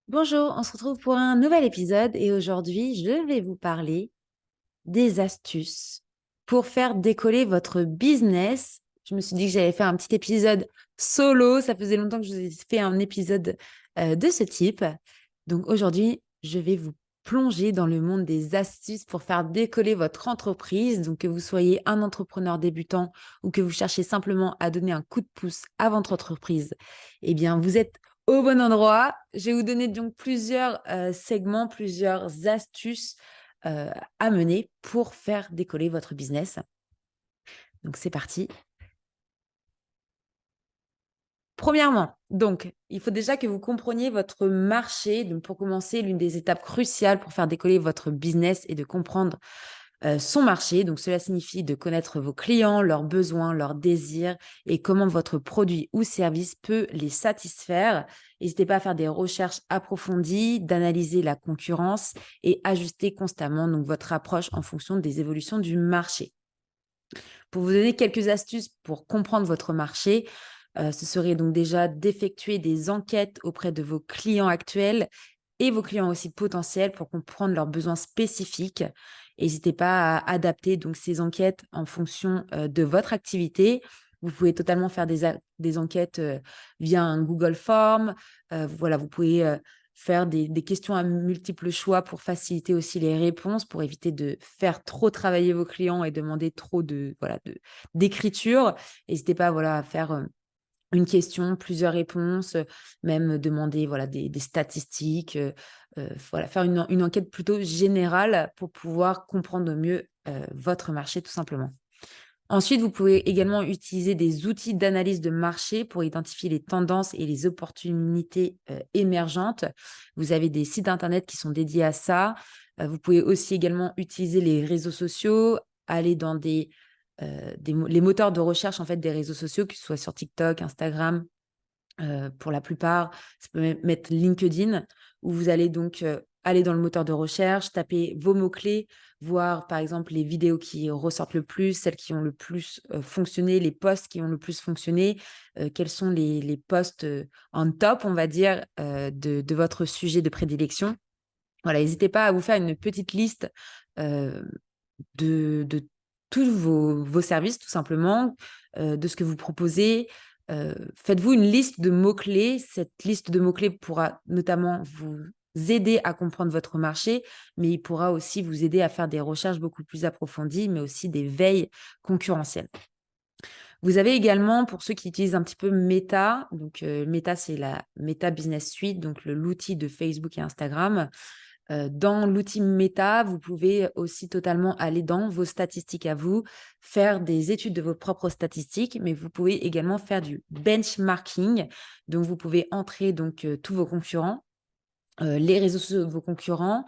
Bonjour, on se retrouve pour un nouvel épisode et aujourd'hui, je vais vous parler des astuces pour faire décoller votre business. Je me suis dit que j'allais faire un petit épisode solo. Ça faisait longtemps que je vous ai fait un épisode de ce type. Donc aujourd'hui, je vais vous plonger dans le monde des astuces pour faire décoller votre entreprise. Donc que vous soyez un entrepreneur débutant ou que vous cherchez simplement à donner un coup de pouce à votre entreprise, eh bien, vous êtes au bon endroit. Je vais vous donner donc plusieurs segments, plusieurs astuces à mener pour faire décoller votre business. Donc, c'est parti. Premièrement, donc, il faut déjà que vous compreniez votre marché. Donc, pour commencer, l'une des étapes cruciales pour faire décoller votre business est de comprendre son marché. Donc, cela signifie de connaître vos clients, leurs besoins, leurs désirs et comment votre produit ou service peut les satisfaire. N'hésitez pas à faire des recherches approfondies, d'analyser la concurrence et ajuster constamment donc, votre approche en fonction des évolutions du marché. Pour vous donner quelques astuces pour comprendre votre marché, ce serait donc déjà d'effectuer des enquêtes auprès de vos clients actuels et vos clients aussi potentiels pour comprendre leurs besoins spécifiques. N'hésitez pas à adapter donc ces enquêtes en fonction de votre activité. Vous pouvez totalement faire des enquêtes via un Google Form. Voilà, vous pouvez faire des questions à multiples choix pour faciliter aussi les réponses, pour éviter de faire trop travailler vos clients et demander trop d'écriture. N'hésitez pas à faire une question, plusieurs réponses, même demander des statistiques, faire une enquête plutôt générale pour pouvoir comprendre au mieux votre marché tout simplement. Ensuite, vous pouvez également utiliser des outils d'analyse de marché pour identifier les tendances et les opportunités émergentes. Vous avez des sites internet qui sont dédiés à ça. Vous pouvez aussi également utiliser les réseaux sociaux, aller dans les moteurs de recherche en fait, des réseaux sociaux, que ce soit sur TikTok, Instagram, pour la plupart. Ça peut même mettre LinkedIn, où vous allez donc aller dans le moteur de recherche, taper vos mots-clés, voir par exemple les vidéos qui ressortent le plus, celles qui ont le plus fonctionné, les posts qui ont le plus fonctionné, quels sont les posts en top, on va dire, de votre sujet de prédilection. Voilà, n'hésitez pas à vous faire une petite liste euh, de tous vos services, tout simplement, de ce que vous proposez. Faites-vous une liste de mots-clés. Cette liste de mots-clés pourra notamment vous aider à comprendre votre marché, mais il pourra aussi vous aider à faire des recherches beaucoup plus approfondies, mais aussi des veilles concurrentielles. Vous avez également, pour ceux qui utilisent un petit peu Meta, donc Meta, c'est la Meta Business Suite, donc l'outil de Facebook et Instagram. Dans l'outil Meta, vous pouvez aussi totalement aller dans vos statistiques à vous, faire des études de vos propres statistiques, mais vous pouvez également faire du benchmarking. Donc, vous pouvez entrer donc tous vos concurrents, les réseaux sociaux de vos concurrents,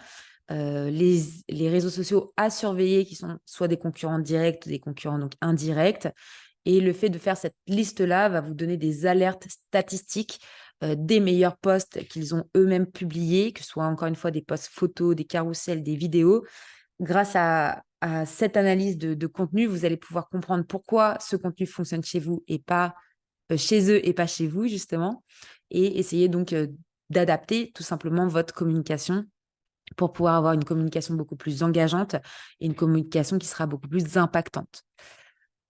les réseaux sociaux à surveiller qui sont soit des concurrents directs ou des concurrents donc indirects. Et le fait de faire cette liste-là va vous donner des alertes statistiques des meilleurs posts qu'ils ont eux-mêmes publiés, que ce soit encore une fois des posts photos, des carousels, des vidéos. Grâce à cette analyse de contenu, vous allez pouvoir comprendre pourquoi ce contenu fonctionne chez vous et pas chez eux et pas chez vous, justement. Et essayer donc d'adapter tout simplement votre communication pour pouvoir avoir une communication beaucoup plus engageante et une communication qui sera beaucoup plus impactante.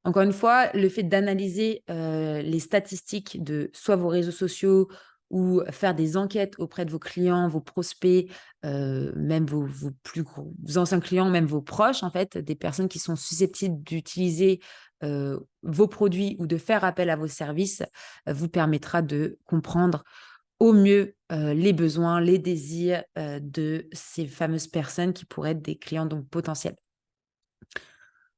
Encore une fois, le fait d'analyser les statistiques de soit vos réseaux sociaux ou faire des enquêtes auprès de vos clients, vos prospects, même vos plus vos anciens clients, même vos proches, en fait, des personnes qui sont susceptibles d'utiliser vos produits ou de faire appel à vos services, vous permettra de comprendre au mieux les besoins, les désirs de ces fameuses personnes qui pourraient être des clients donc potentiels.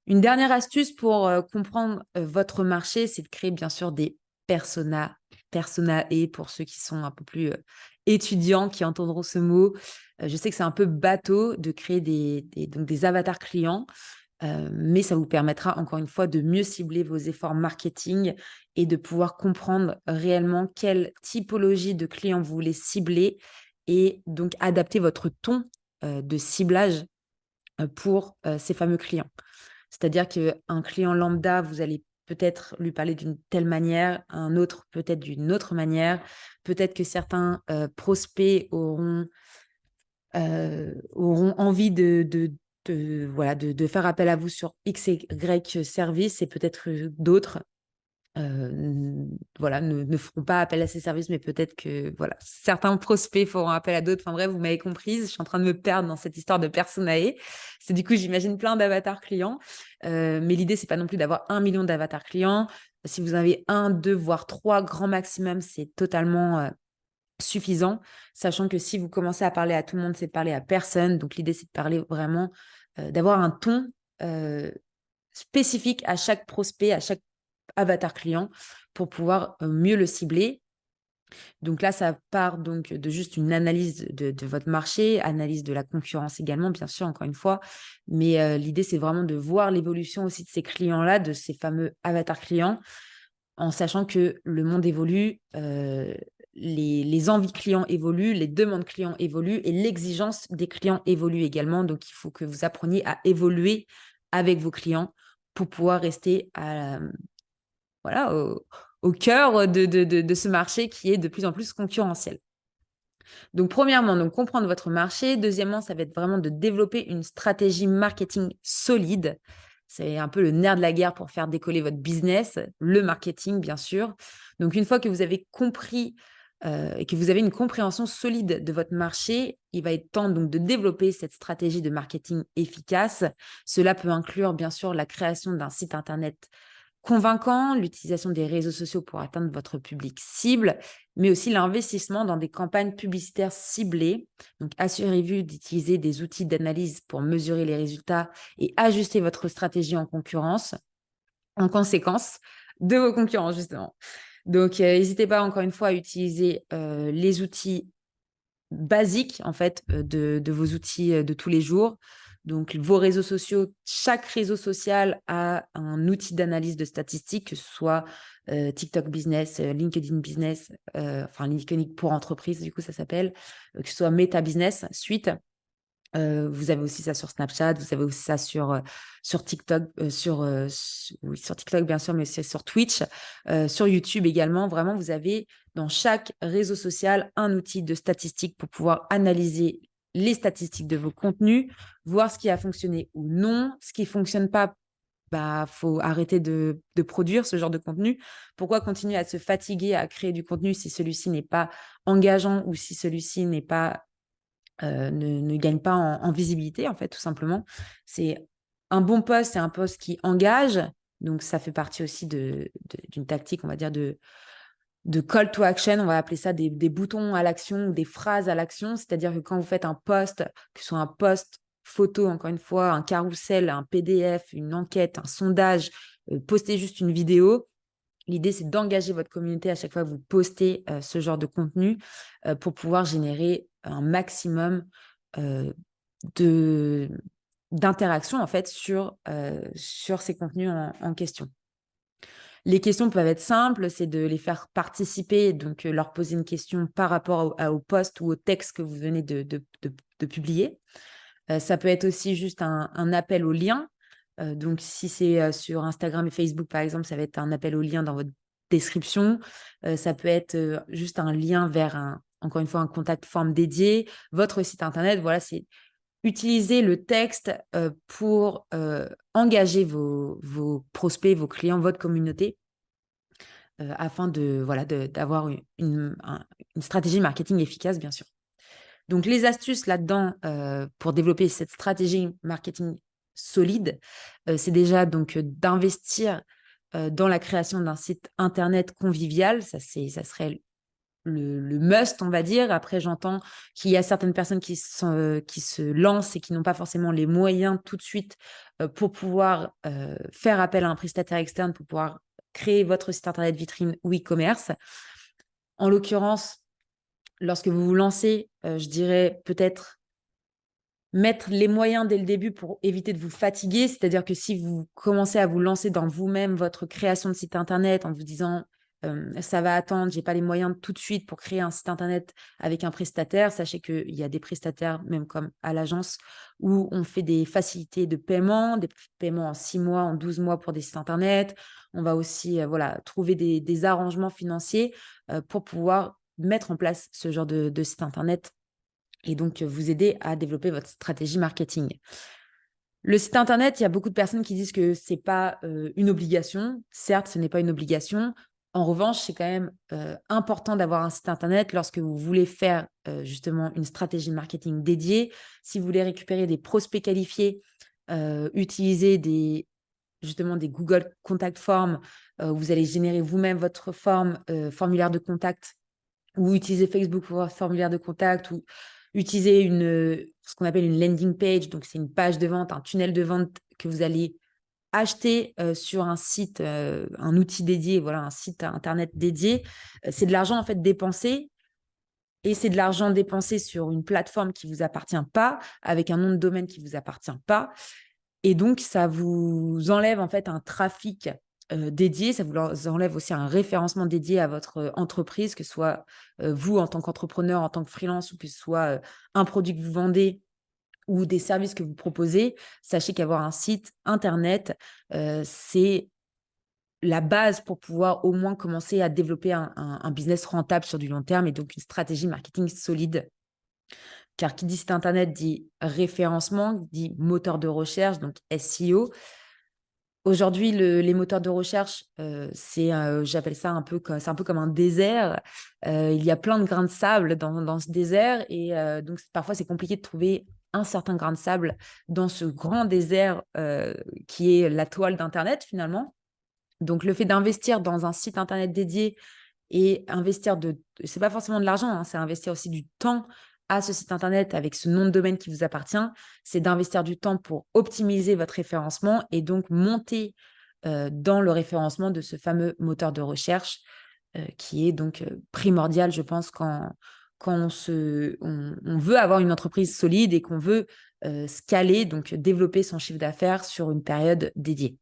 Une dernière astuce pour comprendre votre marché, c'est de créer bien sûr des personas. Et pour ceux qui sont un peu plus étudiants, qui entendront ce mot, je sais que c'est un peu bateau de créer donc des avatars clients, mais ça vous permettra encore une fois de mieux cibler vos efforts marketing et de pouvoir comprendre réellement quelle typologie de clients vous voulez cibler et donc adapter votre ton de ciblage pour ces fameux clients. C'est-à-dire qu'un client lambda, vous allez peut-être lui parler d'une telle manière, un autre peut-être d'une autre manière. Peut-être que certains prospects auront envie voilà, de faire appel à vous sur X et Y services et peut-être d'autres voilà, ne feront pas appel à ces services, mais peut-être que voilà, certains prospects feront appel à d'autres. Enfin bref, vous m'avez comprise, je suis en train de me perdre dans cette histoire de personae. C'est du coup, j'imagine plein d'avatars clients. Mais l'idée, c'est pas non plus d'avoir 1 million d'avatars clients. Si vous en avez 1, 2, voire 3 grand maximum, c'est totalement suffisant, sachant que si vous commencez à parler à tout le monde, c'est de parler à personne. Donc l'idée, c'est de parler vraiment, d'avoir un ton spécifique à chaque prospect, à chaque avatar client pour pouvoir mieux le cibler. Donc là, ça part donc de juste une analyse de votre marché, analyse de la concurrence également, bien sûr, encore une fois. Mais l'idée, c'est vraiment de voir l'évolution aussi de ces clients-là, de ces fameux avatars clients, en sachant que le monde évolue, les envies clients évoluent, les demandes clients évoluent et l'exigence des clients évolue également. Donc, il faut que vous appreniez à évoluer avec vos clients pour pouvoir rester voilà, au cœur de ce marché qui est de plus en plus concurrentiel. Donc, premièrement, donc, comprendre votre marché. Deuxièmement, ça va être vraiment de développer une stratégie marketing solide. C'est un peu le nerf de la guerre pour faire décoller votre business, le marketing, bien sûr. Donc, une fois que vous avez compris et que vous avez une compréhension solide de votre marché, il va être temps donc de développer cette stratégie de marketing efficace. Cela peut inclure, bien sûr, la création d'un site Internet convaincant, l'utilisation des réseaux sociaux pour atteindre votre public cible, mais aussi l'investissement dans des campagnes publicitaires ciblées. Donc, assurez-vous d'utiliser des outils d'analyse pour mesurer les résultats et ajuster votre stratégie en conséquence de vos concurrents, justement. Donc, n'hésitez pas, encore une fois, à utiliser les outils basiques, en fait, de vos outils de tous les jours. Donc, vos réseaux sociaux, chaque réseau social a un outil d'analyse de statistiques, que ce soit TikTok Business, LinkedIn Business, enfin LinkedIn pour entreprise, du coup, ça s'appelle, que ce soit Meta Business, Suite. Vous avez aussi ça sur Snapchat, vous avez aussi ça sur TikTok, oui, sur TikTok bien sûr, mais c'est sur Twitch, sur YouTube également. Vraiment, vous avez dans chaque réseau social un outil de statistique pour pouvoir analyser les statistiques de vos contenus, voir ce qui a fonctionné ou non. Ce qui ne fonctionne pas, bah, faut arrêter de produire ce genre de contenu. Pourquoi continuer à se fatiguer à créer du contenu si celui-ci n'est pas engageant ou si celui-ci n'est pas ne gagne pas en visibilité, en fait, tout simplement. C'est un bon post, c'est un post qui engage. Donc, ça fait partie aussi d'une tactique, on va dire, de call to action. On va appeler ça des boutons à l'action, des phrases à l'action. C'est-à-dire que quand vous faites un post, que ce soit un post photo, encore une fois, un carrousel, un PDF, une enquête, un sondage, postez juste une vidéo. L'idée, c'est d'engager votre communauté à chaque fois que vous postez ce genre de contenu pour pouvoir générer un maximum d'interaction en fait sur ces contenus en question. Les questions peuvent être simples, c'est de les faire participer, donc leur poser une question par rapport au post ou au texte que vous venez de publier. Ça peut être aussi juste un appel au lien. Donc, si c'est sur Instagram et Facebook, par exemple, ça va être un appel au lien dans votre description. Ça peut être juste un lien vers, encore une fois, un contact forme dédié, votre site Internet. Voilà, c'est utiliser le texte pour engager vos prospects, vos clients, votre communauté, afin d'avoir une stratégie marketing efficace, bien sûr. Donc, les astuces là-dedans pour développer cette stratégie marketing solide, c'est déjà donc d'investir dans la création d'un site Internet convivial. Ça serait le must, on va dire. Après, j'entends qu'il y a certaines personnes qui se lancent et qui n'ont pas forcément les moyens tout de suite pour pouvoir faire appel à un prestataire externe pour pouvoir créer votre site Internet vitrine ou e-commerce. En l'occurrence, lorsque vous vous lancez, je dirais peut-être mettre les moyens dès le début pour éviter de vous fatiguer. C'est-à-dire que si vous commencez à vous lancer dans vous-même votre création de site Internet en vous disant ça va attendre, j'ai pas les moyens tout de suite pour créer un site internet avec un prestataire. Sachez qu'il y a des prestataires, même comme à l'agence, où on fait des facilités de paiement, des paiements en 6 mois, en 12 mois pour des sites internet. On va aussi trouver des arrangements financiers pour pouvoir mettre en place ce genre de site internet et donc vous aider à développer votre stratégie marketing. Le site internet, il y a beaucoup de personnes qui disent que ce n'est pas une obligation. Certes, ce n'est pas une obligation. En revanche, c'est quand même important d'avoir un site internet lorsque vous voulez faire justement une stratégie marketing dédiée. Si vous voulez récupérer des prospects qualifiés, utiliser justement des Google Contact Forms, vous allez générer vous-même votre formulaire de contact, ou utiliser Facebook pour un formulaire de contact, ou utiliser ce qu'on appelle une landing page. Donc, c'est une page de vente, un tunnel de vente que vous allez acheter sur un site, un outil dédié, voilà, un site internet dédié. C'est de l'argent en fait dépensé, et c'est de l'argent dépensé sur une plateforme qui ne vous appartient pas, avec un nom de domaine qui ne vous appartient pas. Et donc, ça vous enlève en fait un trafic dédié, ça vous enlève aussi un référencement dédié à votre entreprise, que ce soit vous en tant qu'entrepreneur, en tant que freelance, ou que ce soit un produit que vous vendez ou des services que vous proposez. Sachez qu'avoir un site internet, c'est la base pour pouvoir au moins commencer à développer un business rentable sur du long terme, et donc une stratégie marketing solide. Car qui dit site internet dit référencement, dit moteur de recherche, donc SEO. Aujourd'hui, les moteurs de recherche, j'appelle ça c'est un peu comme un désert. Il y a plein de grains de sable dans ce désert, et donc parfois c'est compliqué de trouver un certain grain de sable dans ce grand désert qui est la toile d'Internet finalement. Donc le fait d'investir dans un site Internet dédié et c'est pas forcément de l'argent, hein, c'est investir aussi du temps à ce site internet avec ce nom de domaine qui vous appartient. C'est d'investir du temps pour optimiser votre référencement et donc monter dans le référencement de ce fameux moteur de recherche qui est donc primordial, je pense, quand on veut avoir une entreprise solide et qu'on veut scaler, donc développer son chiffre d'affaires sur une période dédiée.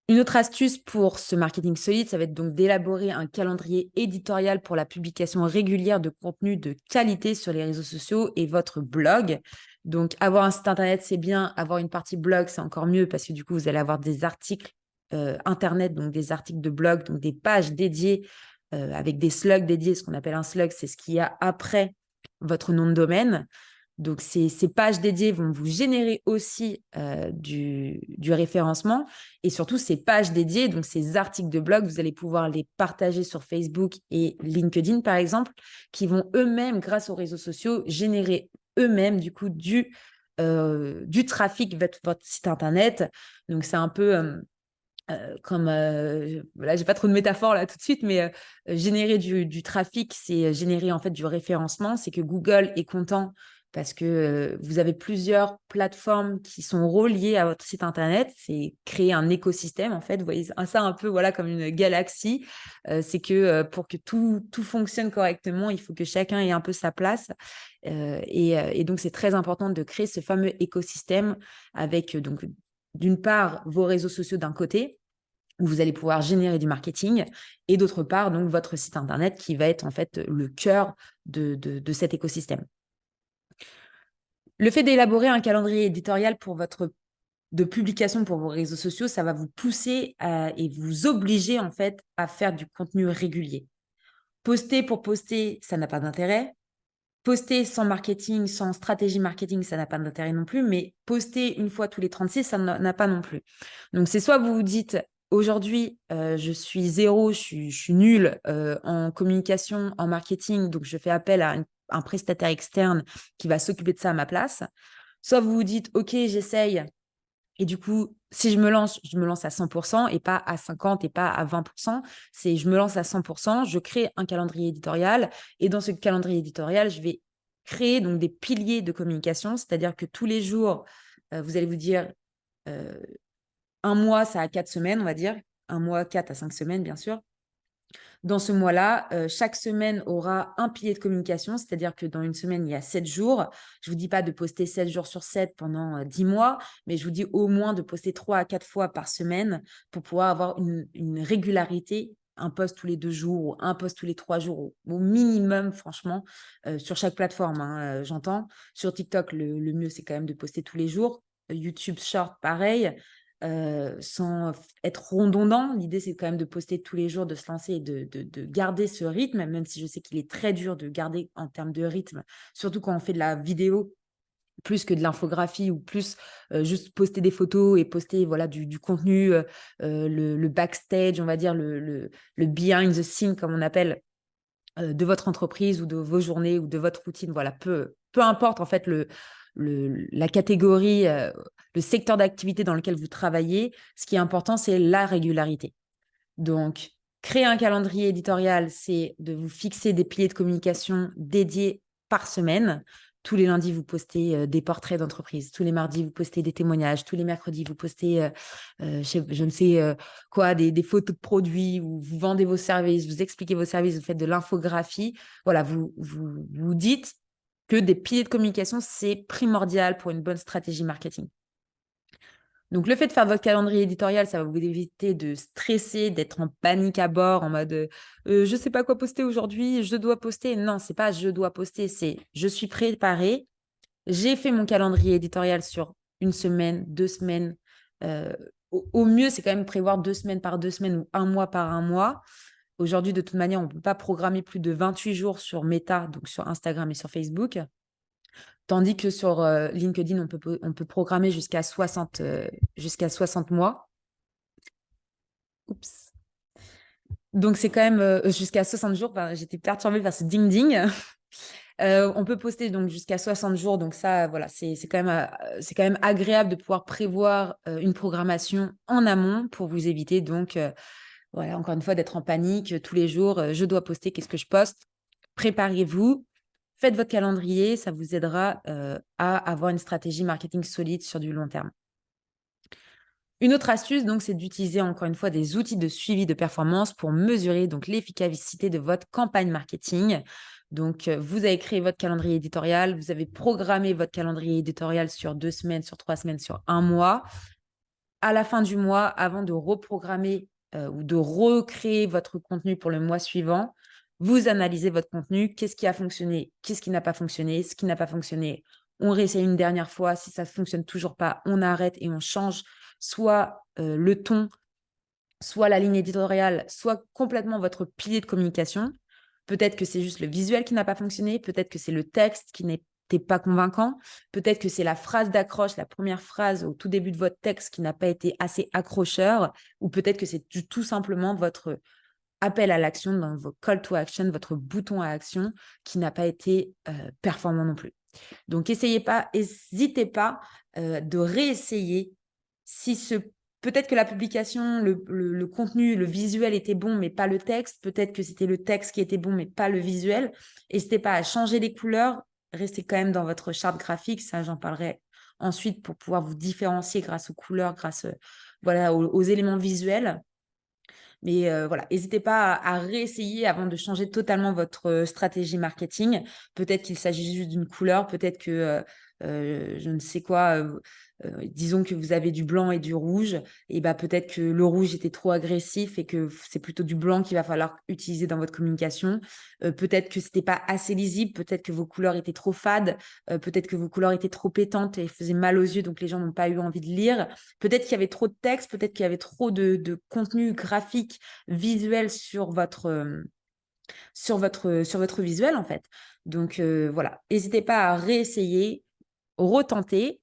Une autre astuce pour ce marketing solide, ça va être donc d'élaborer un calendrier éditorial pour la publication régulière de contenu de qualité sur les réseaux sociaux et votre blog. Donc, avoir un site internet, c'est bien. Avoir une partie blog, c'est encore mieux, parce que du coup, vous allez avoir des articles internet, donc des articles de blog, donc des pages dédiées avec des slugs dédiés. Ce qu'on appelle un slug, c'est ce qu'il y a après votre nom de domaine. Donc, ces pages dédiées vont vous générer aussi du référencement. Et surtout, ces pages dédiées, donc ces articles de blog, vous allez pouvoir les partager sur Facebook et LinkedIn, par exemple, qui vont eux-mêmes, grâce aux réseaux sociaux, générer eux-mêmes, du coup, du trafic vers votre site Internet. Donc, c'est un peu comme, là, j'ai pas trop de métaphores là tout de suite, mais générer du trafic, c'est générer en fait du référencement. C'est que Google est content parce que vous avez plusieurs plateformes qui sont reliées à votre site internet. C'est créer un écosystème en fait. Vous voyez ça un peu comme une galaxie. C'est que pour que tout fonctionne correctement, il faut que chacun ait un peu sa place. Et donc, c'est très important de créer ce fameux écosystème avec donc d'une part vos réseaux sociaux d'un côté, où vous allez pouvoir générer du marketing, et d'autre part, donc, votre site internet qui va être en fait le cœur de cet écosystème. Le fait d'élaborer un calendrier éditorial de publication pour vos réseaux sociaux, ça va vous pousser et vous obliger en fait à faire du contenu régulier. Poster pour poster, ça n'a pas d'intérêt. Poster sans marketing, sans stratégie marketing, ça n'a pas d'intérêt non plus, mais poster une fois tous les 36, ça n'a pas non plus. Donc, c'est soit vous vous dites, aujourd'hui, je suis zéro, je suis nulle en communication, en marketing, donc je fais appel à un prestataire externe qui va s'occuper de ça à ma place. Soit vous vous dites, OK, j'essaye. Et du coup, si je me lance à 100% et pas à 50% et pas à 20%. Je me lance à 100%, je crée un calendrier éditorial, et dans ce calendrier éditorial, je vais créer donc des piliers de communication, c'est-à-dire que tous les jours, vous allez vous dire un mois, ça a 4 semaines, on va dire. Un mois, 4 à 5 semaines, bien sûr. Dans ce mois-là, chaque semaine aura un pilier de communication, c'est-à-dire que dans une semaine, il y a 7 jours. Je ne vous dis pas de poster 7 jours sur 7 pendant 10 mois, mais je vous dis au moins de poster 3 à 4 fois par semaine pour pouvoir avoir une régularité, un post tous les 2 jours ou un post tous les 3 jours au minimum, franchement, sur chaque plateforme, hein, j'entends. Sur TikTok, le mieux, c'est quand même de poster tous les jours. YouTube Short, pareil. Sans être redondant. L'idée, c'est quand même de poster tous les jours, de se lancer et de garder ce rythme, même si je sais qu'il est très dur de garder en termes de rythme, surtout quand on fait de la vidéo plus que de l'infographie ou plus juste poster des photos et poster voilà, du contenu, le backstage, on va dire, le behind the scene, comme on appelle, de votre entreprise ou de vos journées ou de votre routine. Voilà, peu importe en fait la catégorie, le secteur d'activité dans lequel vous travaillez, ce qui est important, c'est la régularité. Donc, créer un calendrier éditorial, c'est de vous fixer des piliers de communication dédiés par semaine. Tous les lundis, vous postez des portraits d'entreprise. Tous les mardis, vous postez des témoignages. Tous les mercredis, vous postez, je ne sais quoi, des photos de produits, où vous vendez vos services, vous expliquez vos services, vous faites de l'infographie. Voilà, vous dites que des piliers de communication, c'est primordial pour une bonne stratégie marketing. Donc, le fait de faire votre calendrier éditorial, ça va vous éviter de stresser, d'être en panique à bord, en mode je ne sais pas quoi poster aujourd'hui, je dois poster. Non, c'est pas je dois poster, c'est je suis préparée. J'ai fait mon calendrier éditorial sur une semaine, 2 semaines. Au mieux, c'est quand même prévoir 2 semaines par 2 semaines ou un mois par un mois. Aujourd'hui, de toute manière, on ne peut pas programmer plus de 28 jours sur Meta, donc sur Instagram et sur Facebook. Tandis que sur LinkedIn, on peut programmer jusqu'à 60 mois. Oups. Donc, c'est quand même jusqu'à 60 jours. Enfin, j'étais perturbée par ce ding-ding. On peut poster donc jusqu'à 60 jours. Donc, ça, voilà, c'est quand même agréable de pouvoir prévoir une programmation en amont pour vous éviter, donc, voilà, encore une fois, d'être en panique tous les jours. Je dois poster, qu'est-ce que je poste? Préparez-vous. Faites votre calendrier, ça vous aidera à avoir une stratégie marketing solide sur du long terme. Une autre astuce, donc, c'est d'utiliser encore une fois des outils de suivi de performance pour mesurer donc l'efficacité de votre campagne marketing. Donc, vous avez créé votre calendrier éditorial, vous avez programmé votre calendrier éditorial sur 2 semaines, sur 3 semaines, sur un mois. À la fin du mois, avant de reprogrammer ou de recréer votre contenu pour le mois suivant, vous analysez votre contenu, qu'est-ce qui a fonctionné, qu'est-ce qui n'a pas fonctionné, ce qui n'a pas fonctionné, on réessaye une dernière fois, si ça ne fonctionne toujours pas, on arrête et on change soit le ton, soit la ligne éditoriale, soit complètement votre pilier de communication. Peut-être que c'est juste le visuel qui n'a pas fonctionné, peut-être que c'est le texte qui n'était pas convaincant, peut-être que c'est la phrase d'accroche, la première phrase au tout début de votre texte qui n'a pas été assez accrocheur, ou peut-être que c'est tout simplement votre appel à l'action dans vos call to action, votre bouton à action qui n'a pas été performant non plus. Donc, n'hésitez pas de réessayer si peut-être que la publication, le contenu, le visuel était bon, mais pas le texte. Peut-être que c'était le texte qui était bon, mais pas le visuel. N'hésitez pas à changer les couleurs. Restez quand même dans votre charte graphique. Ça, j'en parlerai ensuite pour pouvoir vous différencier grâce aux couleurs, grâce voilà, aux éléments visuels. Mais voilà, n'hésitez pas à réessayer avant de changer totalement votre stratégie marketing. Peut-être qu'il s'agit juste d'une couleur, peut-être que je ne sais quoi, disons que vous avez du blanc et du rouge, et bah, peut-être que le rouge était trop agressif et que c'est plutôt du blanc qu'il va falloir utiliser dans votre communication. Peut-être que c'était pas assez lisible, peut-être que vos couleurs étaient trop fades, peut-être que vos couleurs étaient trop pétantes et faisaient mal aux yeux, donc les gens n'ont pas eu envie de lire. Peut-être qu'il y avait trop de texte, peut-être qu'il y avait trop de contenu graphique, visuel sur votre visuel, en fait. Donc, voilà, n'hésitez pas à réessayer, retenter.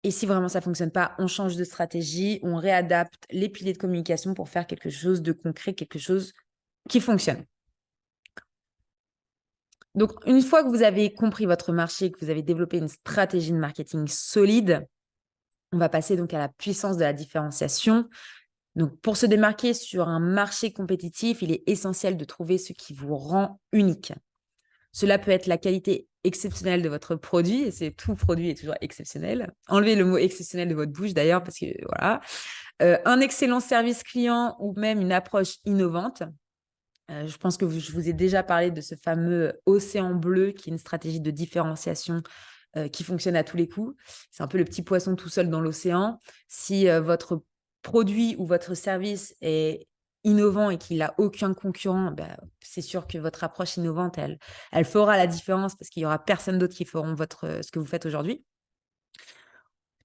Et si vraiment ça ne fonctionne pas, on change de stratégie, on réadapte les piliers de communication pour faire quelque chose de concret, quelque chose qui fonctionne. Donc, une fois que vous avez compris votre marché, que vous avez développé une stratégie de marketing solide, on va passer donc à la puissance de la différenciation. Donc, pour se démarquer sur un marché compétitif, il est essentiel de trouver ce qui vous rend unique. Cela peut être la qualité exceptionnelle de votre produit, et c'est tout produit est toujours exceptionnel. Enlevez le mot exceptionnel de votre bouche d'ailleurs, parce que voilà. Un excellent service client ou même une approche innovante. Je pense que je vous ai déjà parlé de ce fameux océan bleu qui est une stratégie de différenciation qui fonctionne à tous les coups. C'est un peu le petit poisson tout seul dans l'océan. Si votre produit ou votre service est innovant et qu'il n'a aucun concurrent, bah, c'est sûr que votre approche innovante, elle fera la différence parce qu'il n'y aura personne d'autre qui feront ce que vous faites aujourd'hui.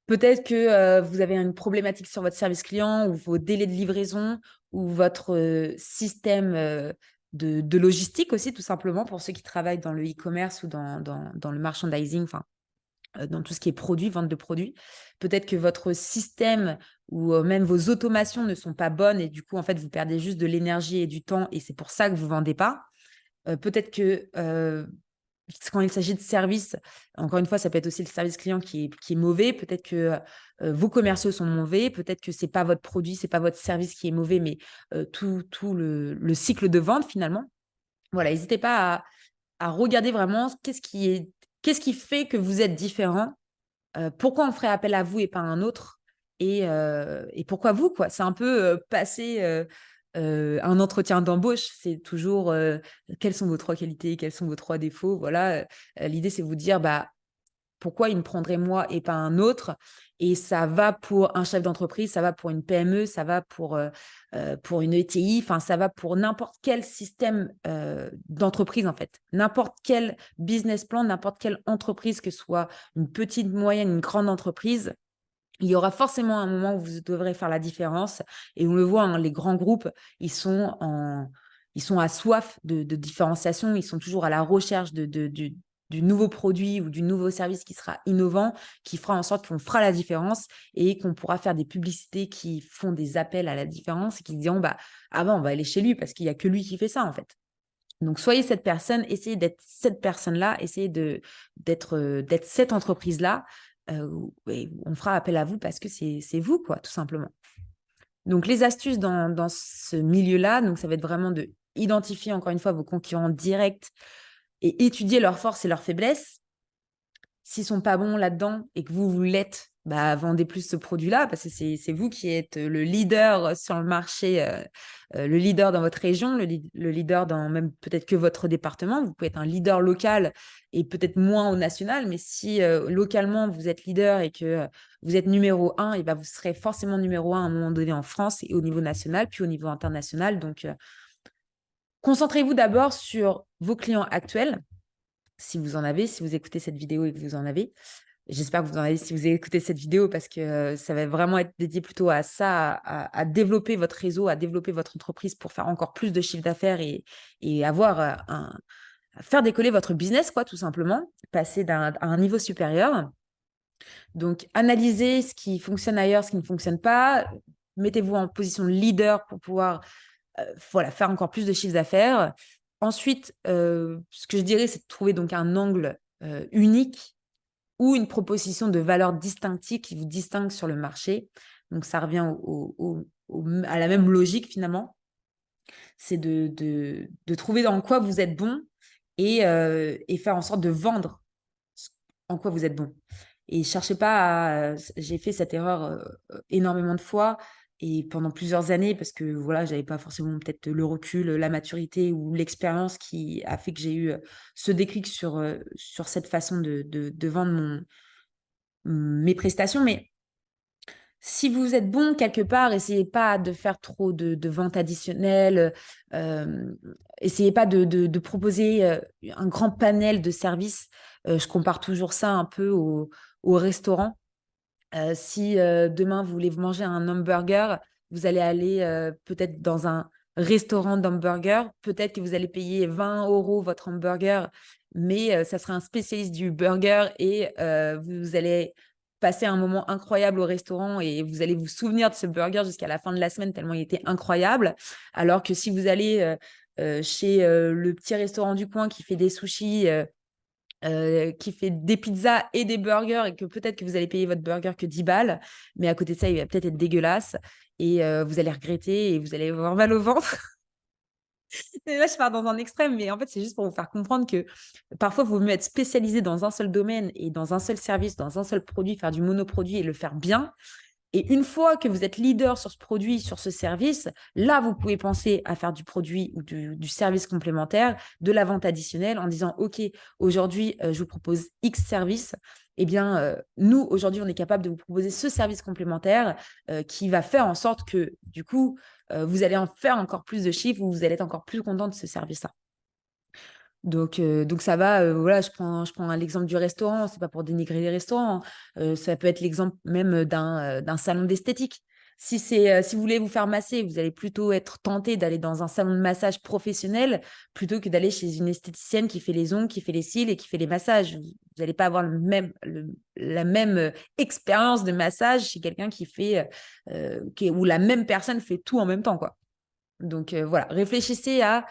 Peut-être que vous avez une problématique sur votre service client ou vos délais de livraison ou votre système de logistique aussi, tout simplement, pour ceux qui travaillent dans le e-commerce ou dans le merchandising, enfin, dans tout ce qui est produit, vente de produits. Peut-être que votre système ou même vos automations ne sont pas bonnes et du coup, en fait, vous perdez juste de l'énergie et du temps et c'est pour ça que vous ne vendez pas. Peut-être que quand il s'agit de service, encore une fois, ça peut être aussi le service client qui est mauvais. Peut-être que vos commerciaux sont mauvais. Peut-être que ce n'est pas votre produit, ce n'est pas votre service qui est mauvais, mais tout le cycle de vente finalement. Voilà, n'hésitez pas à regarder vraiment qu'est-ce qui fait que vous êtes différent. Pourquoi on ferait appel à vous et pas à un autre et pourquoi vous, quoi. C'est un peu passer un entretien d'embauche. C'est toujours quelles sont vos 3 qualités, quels sont vos 3 défauts. Voilà, l'idée, c'est vous dire pourquoi il me prendrait moi et pas un autre. Et ça va pour un chef d'entreprise, ça va pour une PME, ça va pour une ETI, enfin, ça va pour n'importe quel système d'entreprise, en fait. N'importe quel business plan, n'importe quelle entreprise, que ce soit une petite, moyenne, une grande entreprise, il y aura forcément un moment où vous devrez faire la différence. Et on le voit, hein, les grands groupes, ils sont à soif de différenciation. Ils sont toujours à la recherche du nouveau produit ou du nouveau service qui sera innovant, qui fera en sorte qu'on fera la différence et qu'on pourra faire des publicités qui font des appels à la différence et qui diront ah ben, on va aller chez lui parce qu'il n'y a que lui qui fait ça, en fait. Donc, soyez cette personne, essayez d'être cette personne-là, essayez d'être cette entreprise-là. Et on fera appel à vous parce que c'est vous, quoi, tout simplement. Donc, les astuces dans ce milieu-là, donc ça va être vraiment de identifier encore une fois vos concurrents directs et étudier leurs forces et leurs faiblesses. S'ils ne sont pas bons là-dedans et que vous l'êtes, vendez plus ce produit-là parce que c'est vous qui êtes le leader sur le marché, le leader dans votre région, le leader dans même peut-être que votre département. Vous pouvez être un leader local et peut-être moins au national, mais si localement vous êtes leader et que vous êtes numéro 1, et vous serez forcément numéro 1 à un moment donné en France et au niveau national, puis au niveau international. Donc, concentrez-vous d'abord sur vos clients actuels. Si vous en avez, si vous écoutez cette vidéo et que vous en avez. J'espère que vous en avez si vous écoutez cette vidéo parce que ça va vraiment être dédié plutôt à ça, à développer votre réseau, à développer votre entreprise pour faire encore plus de chiffre d'affaires et avoir à faire décoller votre business, quoi, tout simplement, passer à un niveau supérieur. Donc, analysez ce qui fonctionne ailleurs, ce qui ne fonctionne pas. Mettez-vous en position de leader pour pouvoir faire encore plus de chiffre d'affaires. Ensuite, ce que je dirais, c'est de trouver donc un angle unique ou une proposition de valeur distinctive qui vous distingue sur le marché. Donc, ça revient à la même logique finalement. C'est de trouver dans quoi vous êtes bon et faire en sorte de vendre en quoi vous êtes bon. Et cherchez pas à... J'ai fait cette erreur énormément de fois et pendant plusieurs années parce que voilà, j'avais pas forcément peut-être le recul, la maturité ou l'expérience qui a fait que j'ai eu ce déclic sur cette façon de vendre mes prestations. Mais si vous êtes bon quelque part, essayez pas de faire trop de ventes additionnelles. Essayez pas de proposer un grand panel de services. Je compare toujours ça un peu au restaurant. Si demain vous voulez manger un hamburger, vous allez aller peut-être dans un restaurant d'hamburger. Peut-être que vous allez payer 20 € votre hamburger, mais ça sera un spécialiste du burger et vous allez passer un moment incroyable au restaurant et vous allez vous souvenir de ce burger jusqu'à la fin de la semaine tellement il était incroyable. Alors que si vous allez chez le petit restaurant du coin qui fait des sushis, qui fait des pizzas et des burgers et que peut-être que vous allez payer votre burger que 10 balles, mais à côté de ça, il va peut-être être dégueulasse et vous allez regretter et vous allez avoir mal au ventre. Et là, je pars dans un extrême, mais en fait, c'est juste pour vous faire comprendre que parfois, il vaut mieux être spécialisé dans un seul domaine et dans un seul service, dans un seul produit, faire du monoproduit et le faire bien Et une fois que vous êtes leader sur ce produit, sur ce service, là, vous pouvez penser à faire du produit ou du service complémentaire, de la vente additionnelle en disant, OK, aujourd'hui, je vous propose X service. Eh bien, nous, aujourd'hui, on est capable de vous proposer ce service complémentaire qui va faire en sorte que, du coup, vous allez en faire encore plus de chiffres ou vous allez être encore plus content de ce service-là. Donc ça va, voilà, je prends l'exemple du restaurant, c'est pas pour dénigrer les restaurants. Ça peut être l'exemple même d'un salon d'esthétique. Si vous voulez vous faire masser, vous allez plutôt être tenté d'aller dans un salon de massage professionnel plutôt que d'aller chez une esthéticienne qui fait les ongles, qui fait les cils et qui fait les massages. Vous n'allez pas avoir la même expérience de massage chez quelqu'un où la même personne fait tout en même temps, quoi. Donc voilà, réfléchissez à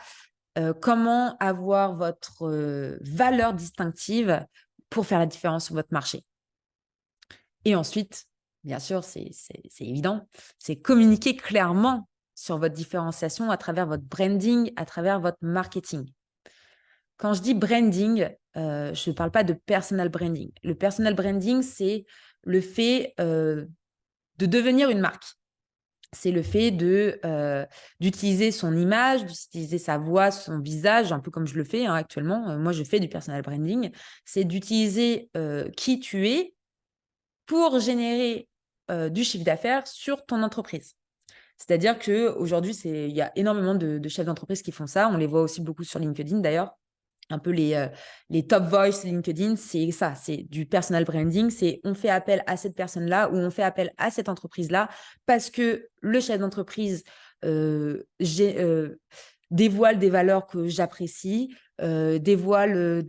comment avoir votre valeur distinctive pour faire la différence sur votre marché. Et ensuite, bien sûr, c'est évident, c'est communiquer clairement sur votre différenciation à travers votre branding, à travers votre marketing. Quand je dis branding, je ne parle pas de personal branding. Le personal branding, c'est le fait de devenir une marque. C'est le fait d'utiliser son image, d'utiliser sa voix, son visage, un peu comme je le fais actuellement. Moi, je fais du personal branding. C'est d'utiliser qui tu es pour générer du chiffre d'affaires sur ton entreprise. C'est-à-dire qu'aujourd'hui, il y a énormément de chefs d'entreprise qui font ça. On les voit aussi beaucoup sur LinkedIn d'ailleurs. Un peu les top voice LinkedIn, c'est ça, c'est du personal branding, c'est on fait appel à cette personne-là ou on fait appel à cette entreprise-là parce que le chef d'entreprise dévoile des valeurs que j'apprécie, dévoile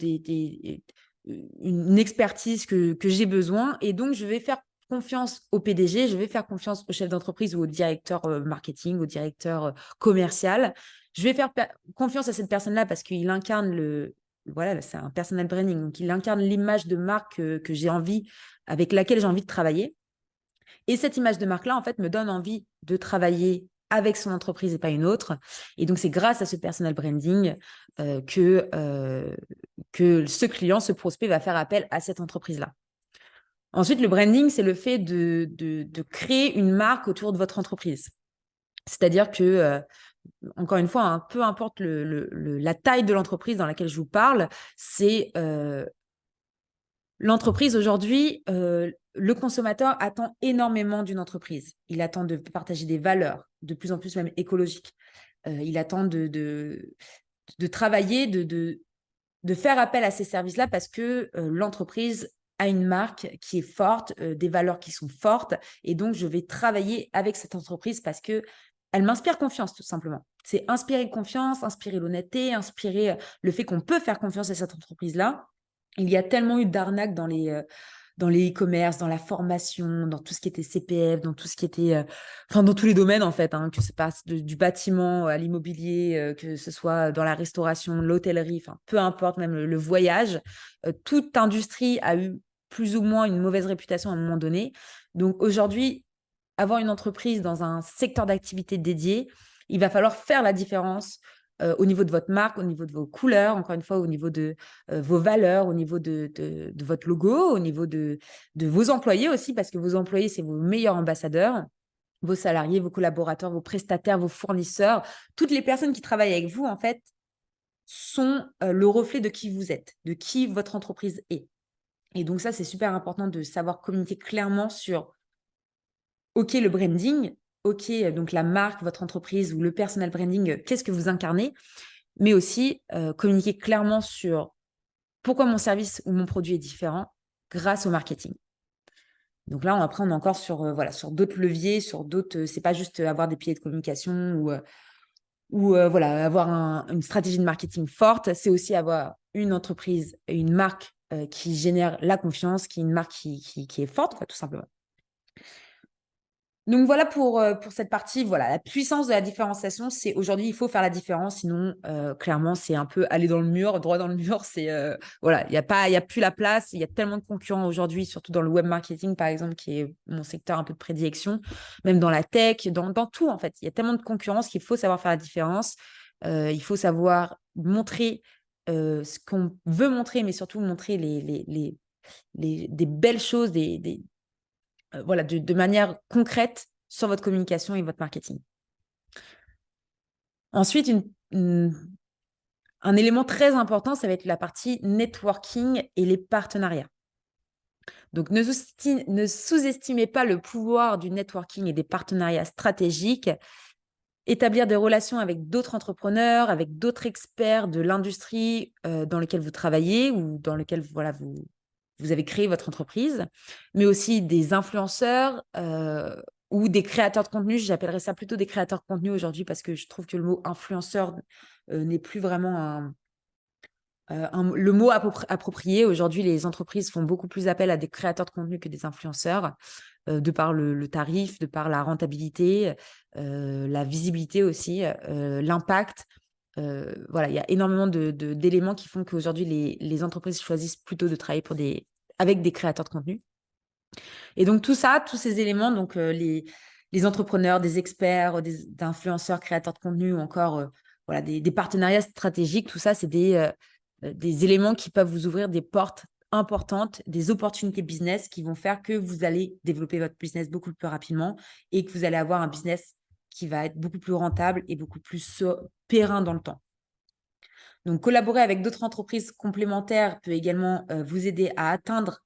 une expertise que j'ai besoin et donc je vais faire confiance au PDG, je vais faire confiance au chef d'entreprise ou au directeur marketing, au directeur commercial. Je vais faire confiance à cette personne-là parce qu'il incarne voilà, c'est un personal branding, donc il incarne l'image de marque que j'ai envie, avec laquelle j'ai envie de travailler. Et cette image de marque-là, en fait, me donne envie de travailler avec son entreprise et pas une autre. Et donc, c'est grâce à ce personal branding que ce client, ce prospect va faire appel à cette entreprise-là. Ensuite, le branding, c'est le fait de créer une marque autour de votre entreprise. C'est-à-dire que encore une fois, hein, peu importe la taille de l'entreprise dans laquelle je vous parle, c'est l'entreprise aujourd'hui, le consommateur attend énormément d'une entreprise. Il attend de partager des valeurs, de plus en plus même écologiques. Il attend de travailler, de faire appel à ces services-là parce que l'entreprise a une marque qui est forte, des valeurs qui sont fortes. Et donc, je vais travailler avec cette entreprise parce que elle m'inspire confiance, tout simplement. C'est inspirer confiance, inspirer l'honnêteté, inspirer le fait qu'on peut faire confiance à cette entreprise-là. Il y a tellement eu d'arnaques dans les e-commerce, dans la formation, dans tout ce qui était CPF, dans tout ce qui était, enfin dans tous les domaines en fait, hein, que ce passe du bâtiment à l'immobilier, que ce soit dans la restauration, l'hôtellerie, enfin peu importe, même le voyage, toute industrie a eu plus ou moins une mauvaise réputation à un moment donné. Donc aujourd'hui, avoir une entreprise dans un secteur d'activité dédié, il va falloir faire la différence au niveau de votre marque, au niveau de vos couleurs, encore une fois, au niveau de vos valeurs, au niveau de votre logo, au niveau de vos employés aussi, parce que vos employés, c'est vos meilleurs ambassadeurs, vos salariés, vos collaborateurs, vos prestataires, vos fournisseurs, toutes les personnes qui travaillent avec vous, en fait, sont le reflet de qui vous êtes, de qui votre entreprise est. Et donc ça, c'est super important de savoir communiquer clairement sur OK, le branding, OK, donc la marque, votre entreprise ou le personal branding, qu'est-ce que vous incarnez, mais aussi communiquer clairement sur pourquoi mon service ou mon produit est différent grâce au marketing. Donc là, après, on est encore sur, voilà, sur d'autres leviers, sur d'autres. C'est pas juste avoir des piliers de communication ou voilà, avoir une stratégie de marketing forte. C'est aussi avoir une entreprise, une marque qui génère la confiance, qui est une marque qui est forte, quoi, tout simplement. Donc voilà pour cette partie, voilà, la puissance de la différenciation, c'est aujourd'hui, il faut faire la différence, sinon clairement, c'est un peu aller dans le mur, droit dans le mur, c'est voilà, il y a plus la place, il y a tellement de concurrents aujourd'hui, surtout dans le web marketing par exemple, qui est mon secteur un peu de prédilection, même dans la tech, dans tout en fait, il y a tellement de concurrence qu'il faut savoir faire la différence, il faut savoir montrer ce qu'on veut montrer, mais surtout montrer des belles choses, voilà, de manière concrète sur votre communication et votre marketing. Ensuite, un élément très important, ça va être la partie networking et les partenariats. Donc, ne sous-estimez pas le pouvoir du networking et des partenariats stratégiques. Établir des relations avec d'autres entrepreneurs, avec d'autres experts de l'industrie dans laquelle vous travaillez ou dans laquelle voilà, vous avez créé votre entreprise, mais aussi des influenceurs ou des créateurs de contenu. J'appellerais ça plutôt des créateurs de contenu aujourd'hui parce que je trouve que le mot influenceur n'est plus vraiment le mot approprié. Aujourd'hui, les entreprises font beaucoup plus appel à des créateurs de contenu que des influenceurs, de par le tarif, de par la rentabilité, la visibilité aussi, l'impact. Voilà, il y a énormément d'éléments qui font qu'aujourd'hui, les entreprises choisissent plutôt de travailler avec des créateurs de contenu. Et donc, tous ces éléments, donc les entrepreneurs, des experts, d'influenceurs, créateurs de contenu ou encore voilà, des partenariats stratégiques, tout ça, c'est des éléments qui peuvent vous ouvrir des portes importantes, des opportunités business qui vont faire que vous allez développer votre business beaucoup plus rapidement et que vous allez avoir un business qui va être beaucoup plus rentable et beaucoup plus périn dans le temps. Donc, collaborer avec d'autres entreprises complémentaires peut également vous aider à atteindre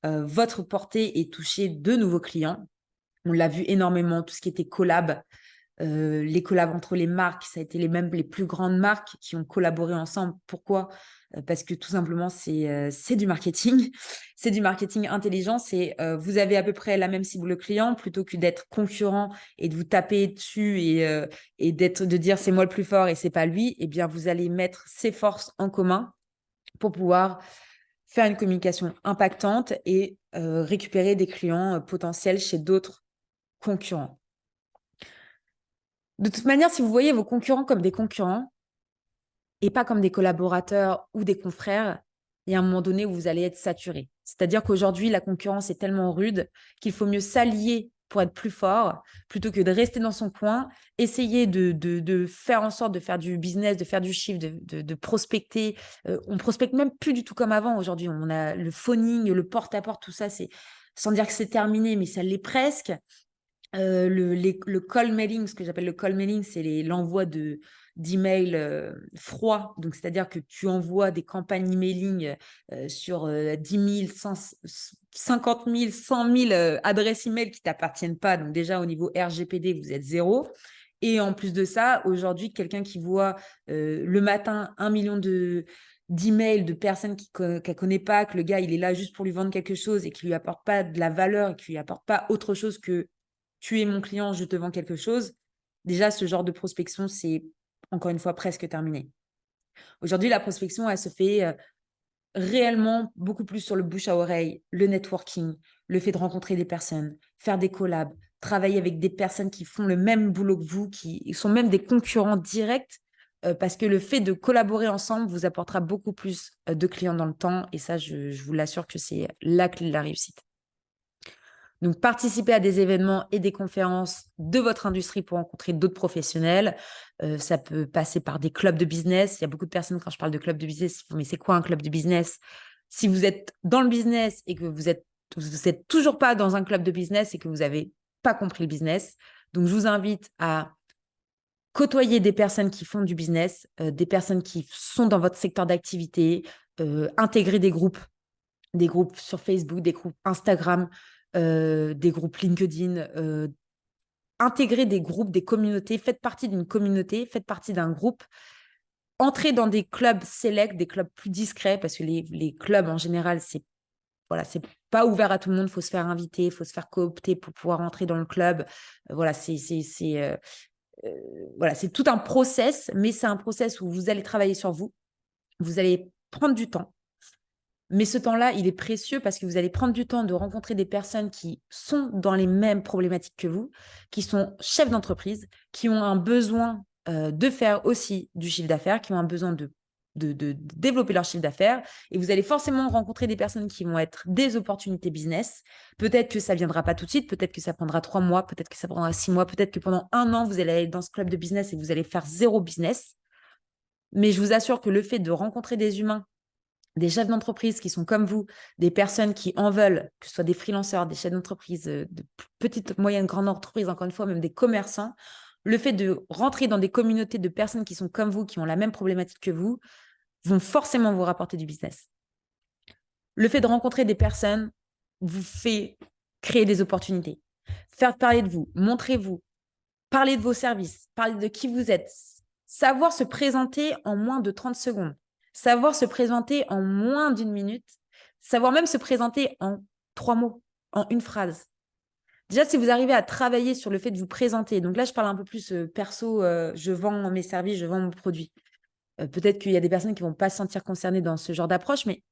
votre portée et toucher de nouveaux clients. On l'a vu énormément, tout ce qui était collab, les collabs entre les marques, ça a été les plus grandes marques qui ont collaboré ensemble. Pourquoi ? Parce que tout simplement, c'est du marketing. C'est du marketing intelligent. Vous avez à peu près la même cible client plutôt que d'être concurrent et de vous taper dessus et de dire c'est moi le plus fort et c'est pas lui. Eh bien, vous allez mettre ces forces en commun pour pouvoir faire une communication impactante et récupérer des clients potentiels chez d'autres concurrents. De toute manière, si vous voyez vos concurrents comme des concurrents et pas comme des collaborateurs ou des confrères, il y a un moment donné où vous allez être saturé. C'est-à-dire qu'aujourd'hui, la concurrence est tellement rude qu'il faut mieux s'allier pour être plus fort plutôt que de rester dans son coin, essayer de faire en sorte de faire du business, de faire du chiffre, de prospecter. On prospecte même plus du tout comme avant aujourd'hui. On a le phoning, le porte-à-porte, tout ça, c'est sans dire que c'est terminé, mais ça l'est presque. Le call mailing, ce que j'appelle le call mailing, c'est l'envoi d'emails froids. Donc, c'est-à-dire que tu envoies des campagnes emailing sur 10 000, 50 000, 100 000 adresses email qui ne t'appartiennent pas. Donc, déjà, au niveau RGPD, vous êtes zéro. Et en plus de ça, aujourd'hui, quelqu'un qui voit le matin 1 million d'emails de personnes qu'elle ne connaît pas, que le gars, il est là juste pour lui vendre quelque chose et qui ne lui apporte pas de la valeur et qui ne lui apporte pas autre chose que tu es mon client, je te vends quelque chose. Déjà, ce genre de prospection, c'est encore une fois presque terminé. Aujourd'hui, la prospection, elle se fait réellement beaucoup plus sur le bouche à oreille, le networking, le fait de rencontrer des personnes, faire des collabs, travailler avec des personnes qui font le même boulot que vous, qui sont même des concurrents directs, parce que le fait de collaborer ensemble vous apportera beaucoup plus de clients dans le temps. Et ça, je vous l'assure que c'est la clé de la réussite. Donc, participer à des événements et des conférences de votre industrie pour rencontrer d'autres professionnels. Ça peut passer par des clubs de business. Il y a beaucoup de personnes, quand je parle de club de business, mais c'est quoi un club de business? Si vous êtes dans le business et que vous êtes toujours pas dans un club de business et que vous n'avez pas compris le business, donc je vous invite à côtoyer des personnes qui font du business, des personnes qui sont dans votre secteur d'activité, intégrer des groupes sur Facebook, des groupes Instagram, des groupes LinkedIn, intégrer des groupes, des communautés, faites partie d'une communauté, faites partie d'un groupe, entrez dans des clubs select, des clubs plus discrets, parce que les clubs en général, c'est pas ouvert à tout le monde, il faut se faire inviter, il faut se faire coopter pour pouvoir entrer dans le club. Voilà, c'est tout un process, mais c'est un process où vous allez travailler sur vous, vous allez prendre du temps. Mais ce temps-là, il est précieux parce que vous allez prendre du temps de rencontrer des personnes qui sont dans les mêmes problématiques que vous, qui sont chefs d'entreprise, qui ont un besoin de faire aussi du chiffre d'affaires, qui ont un besoin de développer leur chiffre d'affaires. Et vous allez forcément rencontrer des personnes qui vont être des opportunités business. Peut-être que ça ne viendra pas tout de suite, peut-être que ça prendra 3 mois, peut-être que ça prendra 6 mois, peut-être que pendant 1 an, vous allez aller dans ce club de business et vous allez faire 0 business. Mais je vous assure que le fait de rencontrer des humains des chefs d'entreprise qui sont comme vous, des personnes qui en veulent, que ce soit des freelanceurs, des chefs d'entreprise, de petites, moyennes, grandes entreprises, encore une fois, même des commerçants, le fait de rentrer dans des communautés de personnes qui sont comme vous, qui ont la même problématique que vous, vont forcément vous rapporter du business. Le fait de rencontrer des personnes vous fait créer des opportunités, faire parler de vous, montrez-vous, parler de vos services, parler de qui vous êtes, savoir se présenter en moins de 30 secondes, savoir se présenter en moins d'une minute, savoir même se présenter en 3 mots, en une phrase. Déjà, si vous arrivez à travailler sur le fait de vous présenter, donc là, je parle un peu plus perso, je vends mes services, je vends mon produit. Peut-être qu'il y a des personnes qui ne vont pas se sentir concernées dans ce genre d'approche, mais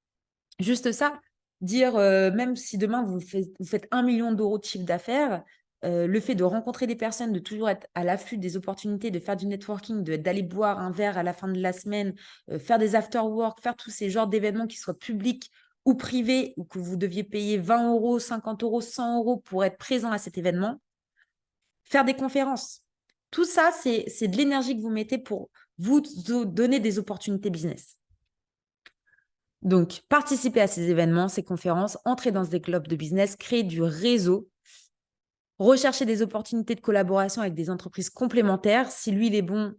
juste ça, dire, même si demain vous faites 1 million d'euros de chiffre d'affaires, le fait de rencontrer des personnes, de toujours être à l'affût des opportunités, de faire du networking, d'aller boire un verre à la fin de la semaine, faire des after-work, faire tous ces genres d'événements qui soient publics ou privés, ou que vous deviez payer 20 euros, 50 euros, 100 euros pour être présent à cet événement, faire des conférences. Tout ça, c'est de l'énergie que vous mettez pour vous donner des opportunités business. Donc, participer à ces événements, ces conférences, entrer dans des clubs de business, créer du réseau, rechercher des opportunités de collaboration avec des entreprises complémentaires. Si lui, il est bon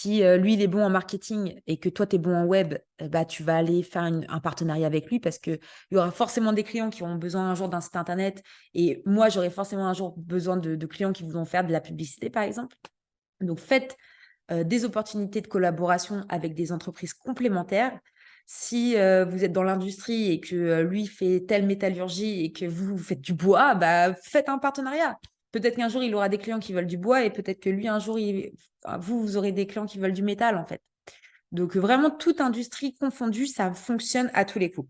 il est bon en marketing et que toi, tu es bon en web, bah, tu vas aller faire un partenariat avec lui parce qu'il y aura forcément des clients qui auront besoin un jour d'un site internet et moi, j'aurai forcément un jour besoin de clients qui voudront faire de la publicité, par exemple. Donc, faites des opportunités de collaboration avec des entreprises complémentaires. Si vous êtes dans l'industrie et que lui fait telle métallurgie et que vous faites du bois, bah, faites un partenariat. Peut-être qu'un jour, il aura des clients qui veulent du bois et peut-être que lui, un jour, vous aurez des clients qui veulent du métal, en fait. Donc, vraiment, toute industrie confondue, ça fonctionne à tous les coups.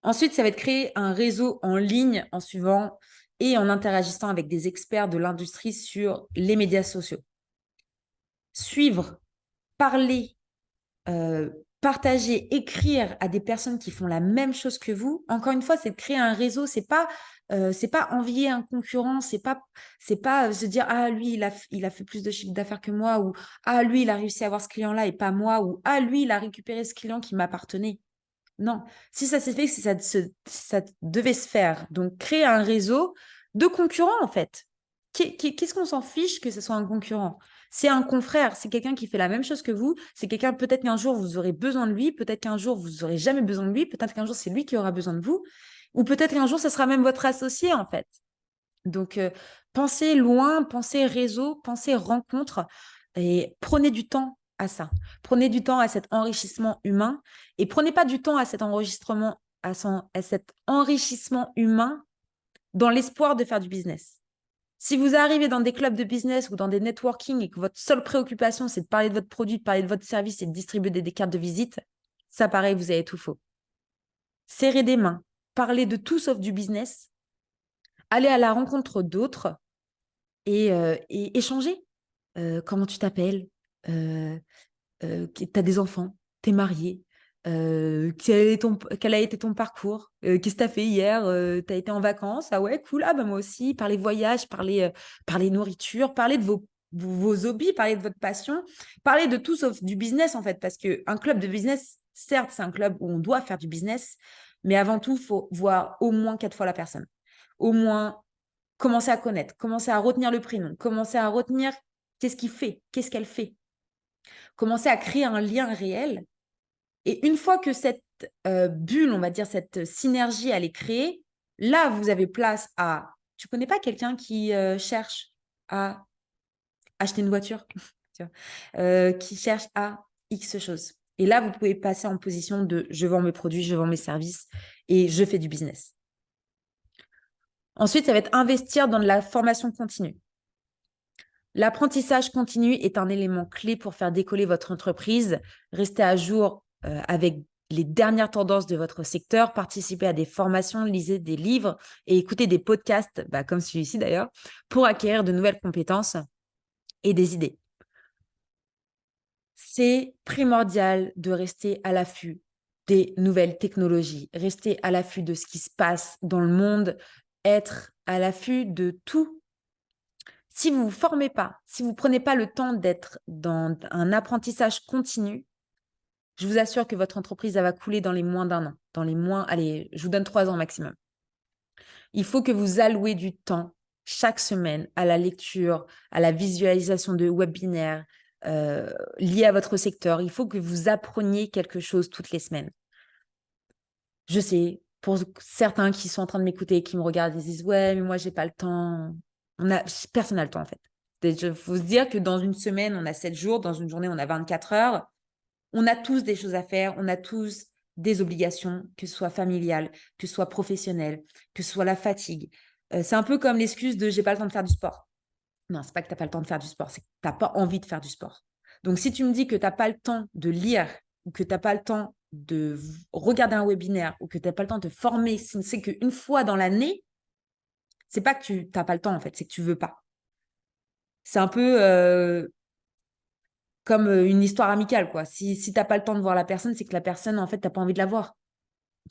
Ensuite, ça va être créer un réseau en ligne en suivant et en interagissant avec des experts de l'industrie sur les médias sociaux. Suivre, parler, partager, écrire à des personnes qui font la même chose que vous, encore une fois, c'est de créer un réseau. C'est pas envier un concurrent, c'est pas se dire ah lui il a fait plus de chiffre d'affaires que moi ou ah lui il a réussi à avoir ce client-là et pas moi ou ah lui il a récupéré ce client qui m'appartenait. Non, si ça s'est fait, si ça devait se faire. Donc créer un réseau de concurrents en fait. Qu'est-ce qu'on s'en fiche que ce soit un concurrent? C'est un confrère, c'est quelqu'un qui fait la même chose que vous. C'est quelqu'un, peut-être qu'un jour, vous aurez besoin de lui. Peut-être qu'un jour, vous n'aurez jamais besoin de lui. Peut-être qu'un jour, c'est lui qui aura besoin de vous. Ou peut-être qu'un jour, ce sera même votre associé, en fait. Donc, pensez loin, pensez réseau, pensez rencontre et prenez du temps à ça. Prenez du temps à cet enrichissement humain et prenez pas du temps à cet enregistrement, à cet enrichissement humain dans l'espoir de faire du business. Si vous arrivez dans des clubs de business ou dans des networking et que votre seule préoccupation, c'est de parler de votre produit, de parler de votre service et de distribuer des cartes de visite, ça pareil, vous avez tout faux. Serrez des mains, parlez de tout sauf du business, allez à la rencontre d'autres et échanger. Comment tu t'appelles? Tu as des enfants? Tu es marié? Quel a été ton parcours? Qu'est-ce que tu as fait hier? Tu as été en vacances? Ah ouais, cool. Ah bah moi aussi. Parlez voyage, parlez nourriture, parlez de vos hobbies, parlez de votre passion, parlez de tout sauf du business en fait. Parce qu'un club de business, certes, c'est un club où on doit faire du business, mais avant tout, il faut voir au moins 4 fois la personne. Au moins, commencer à connaître, commencer à retenir le prénom, commencer à retenir qu'est-ce qu'il fait, qu'est-ce qu'elle fait. Commencer à créer un lien réel. Et une fois que cette bulle, on va dire, cette synergie, elle est créée, là, vous avez place à... Tu connais pas quelqu'un qui cherche à acheter une voiture, qui cherche à X choses. Et là, vous pouvez passer en position de je vends mes produits, je vends mes services et je fais du business. Ensuite, ça va être investir dans de la formation continue. L'apprentissage continu est un élément clé pour faire décoller votre entreprise. Restez à jour avec les dernières tendances de votre secteur, participez à des formations, lisez des livres et écoutez des podcasts, comme celui-ci d'ailleurs, pour acquérir de nouvelles compétences et des idées. C'est primordial de rester à l'affût des nouvelles technologies, rester à l'affût de ce qui se passe dans le monde, être à l'affût de tout. Si vous ne vous formez pas, si vous ne prenez pas le temps d'être dans un apprentissage continu, je vous assure que votre entreprise, elle va couler dans les moins d'1 an. Allez, je vous donne 3 ans maximum. Il faut que vous allouez du temps chaque semaine à la lecture, à la visualisation de webinaires liés à votre secteur. Il faut que vous appreniez quelque chose toutes les semaines. Je sais, pour certains qui sont en train de m'écouter, qui me regardent, ils disent « Ouais, mais moi, j'ai pas le temps. » Personne n'a le temps, en fait. Il faut se dire que dans une semaine, on a 7 jours. Dans une journée, on a 24 heures. On a tous des choses à faire. On a tous des obligations, que ce soit familiales, que ce soit professionnelles, que ce soit la fatigue. C'est un peu comme l'excuse de « j'ai pas le temps de faire du sport ». Non, c'est pas que tu n'as pas le temps de faire du sport, c'est que tu n'as pas envie de faire du sport. Donc, si tu me dis que tu n'as pas le temps de lire ou que tu n'as pas le temps de regarder un webinaire ou que tu n'as pas le temps de te former, c'est qu'une fois dans l'année, c'est pas que tu n'as pas le temps, en fait, c'est que tu veux pas. C'est un peu comme une histoire amicale, quoi. Si tu n'as pas le temps de voir la personne, c'est que la personne, en fait, tu n'as pas envie de la voir.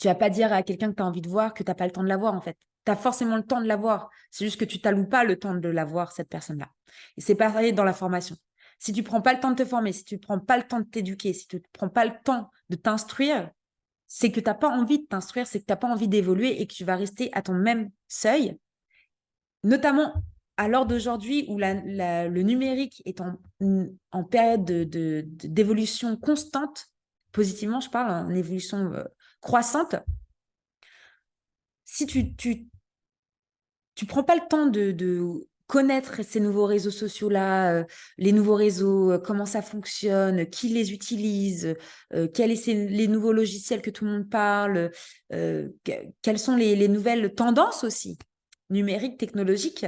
Tu vas pas dire à quelqu'un que tu as envie de voir que tu n'as pas le temps de la voir, en fait. Tu as forcément le temps de la voir. C'est juste que tu t'alloues pas le temps de la voir, cette personne-là. Et c'est pareil dans la formation. Si tu prends pas le temps de te former, si tu prends pas le temps de t'éduquer, si tu prends pas le temps de t'instruire, c'est que tu n'as pas envie de t'instruire, c'est que tu n'as pas envie d'évoluer et que tu vas rester à ton même seuil, notamment à l'heure d'aujourd'hui où le numérique est en période d'évolution constante, positivement, je parle, en évolution croissante. Si tu prends pas le temps de connaître ces nouveaux réseaux sociaux-là, les nouveaux réseaux, comment ça fonctionne, qui les utilise, quels sont les nouveaux logiciels que tout le monde parle, quelles sont les nouvelles tendances aussi numériques, technologiques,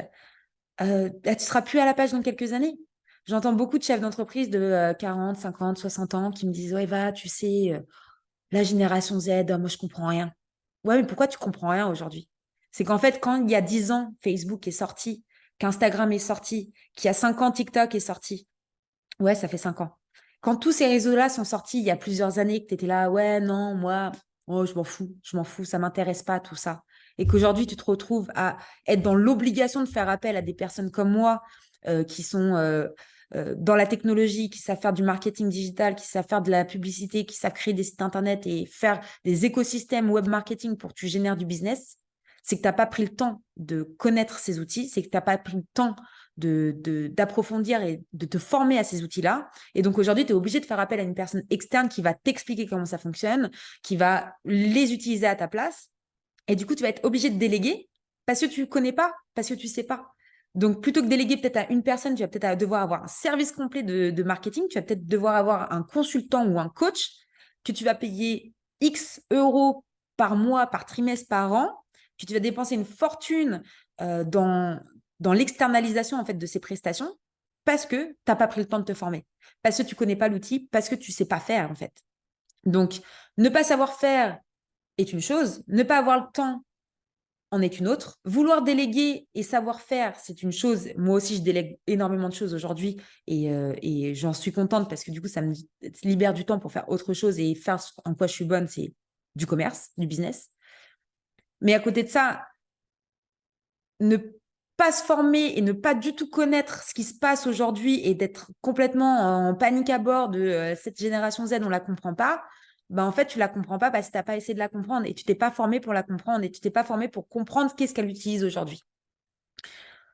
tu ne seras plus à la page dans quelques années. J'entends beaucoup de chefs d'entreprise de 40, 50, 60 ans qui me disent « Ouais, va, tu sais, la génération Z, moi, je comprends rien. » Ouais, mais pourquoi tu comprends rien aujourd'hui? C'est qu'en fait, quand il y a 10 ans, Facebook est sorti, qu'Instagram est sorti, qu'il y a 5 ans, TikTok est sorti. Ouais, ça fait 5 ans. Quand tous ces réseaux-là sont sortis il y a plusieurs années, que tu étais là, ouais, non, moi, oh, je m'en fous, ça m'intéresse pas, tout ça. Et qu'aujourd'hui, tu te retrouves à être dans l'obligation de faire appel à des personnes comme moi qui sont dans la technologie, qui savent faire du marketing digital, qui savent faire de la publicité, qui savent créer des sites internet et faire des écosystèmes web marketing pour que tu génères du business, c'est que tu n'as pas pris le temps de connaître ces outils, c'est que tu n'as pas pris le temps d'approfondir et de te former à ces outils-là. Et donc aujourd'hui, tu es obligé de faire appel à une personne externe qui va t'expliquer comment ça fonctionne, qui va les utiliser à ta place. Et du coup, tu vas être obligé de déléguer parce que tu ne connais pas, parce que tu ne sais pas. Donc, plutôt que déléguer peut-être à une personne, tu vas peut-être devoir avoir un service complet de marketing. Tu vas peut-être devoir avoir un consultant ou un coach que tu vas payer X euros par mois, par trimestre, par an. Puis tu vas dépenser une fortune dans l'externalisation en fait, de ces prestations parce que tu n'as pas pris le temps de te former, parce que tu ne connais pas l'outil, parce que tu ne sais pas faire en fait. Donc, ne pas savoir faire est une chose, ne pas avoir le temps en est une autre. Vouloir déléguer et savoir faire, c'est une chose. Moi aussi, je délègue énormément de choses aujourd'hui et j'en suis contente parce que du coup, ça me libère du temps pour faire autre chose et faire en quoi je suis bonne, c'est du commerce, du business. Mais à côté de ça, ne pas se former et ne pas du tout connaître ce qui se passe aujourd'hui et d'être complètement en panique à bord de cette génération Z, on ne la comprend pas, ben en fait, tu ne la comprends pas parce que tu n'as pas essayé de la comprendre et tu t'es pas formé pour la comprendre et tu t'es pas formé pour comprendre qu'est-ce qu'elle utilise aujourd'hui.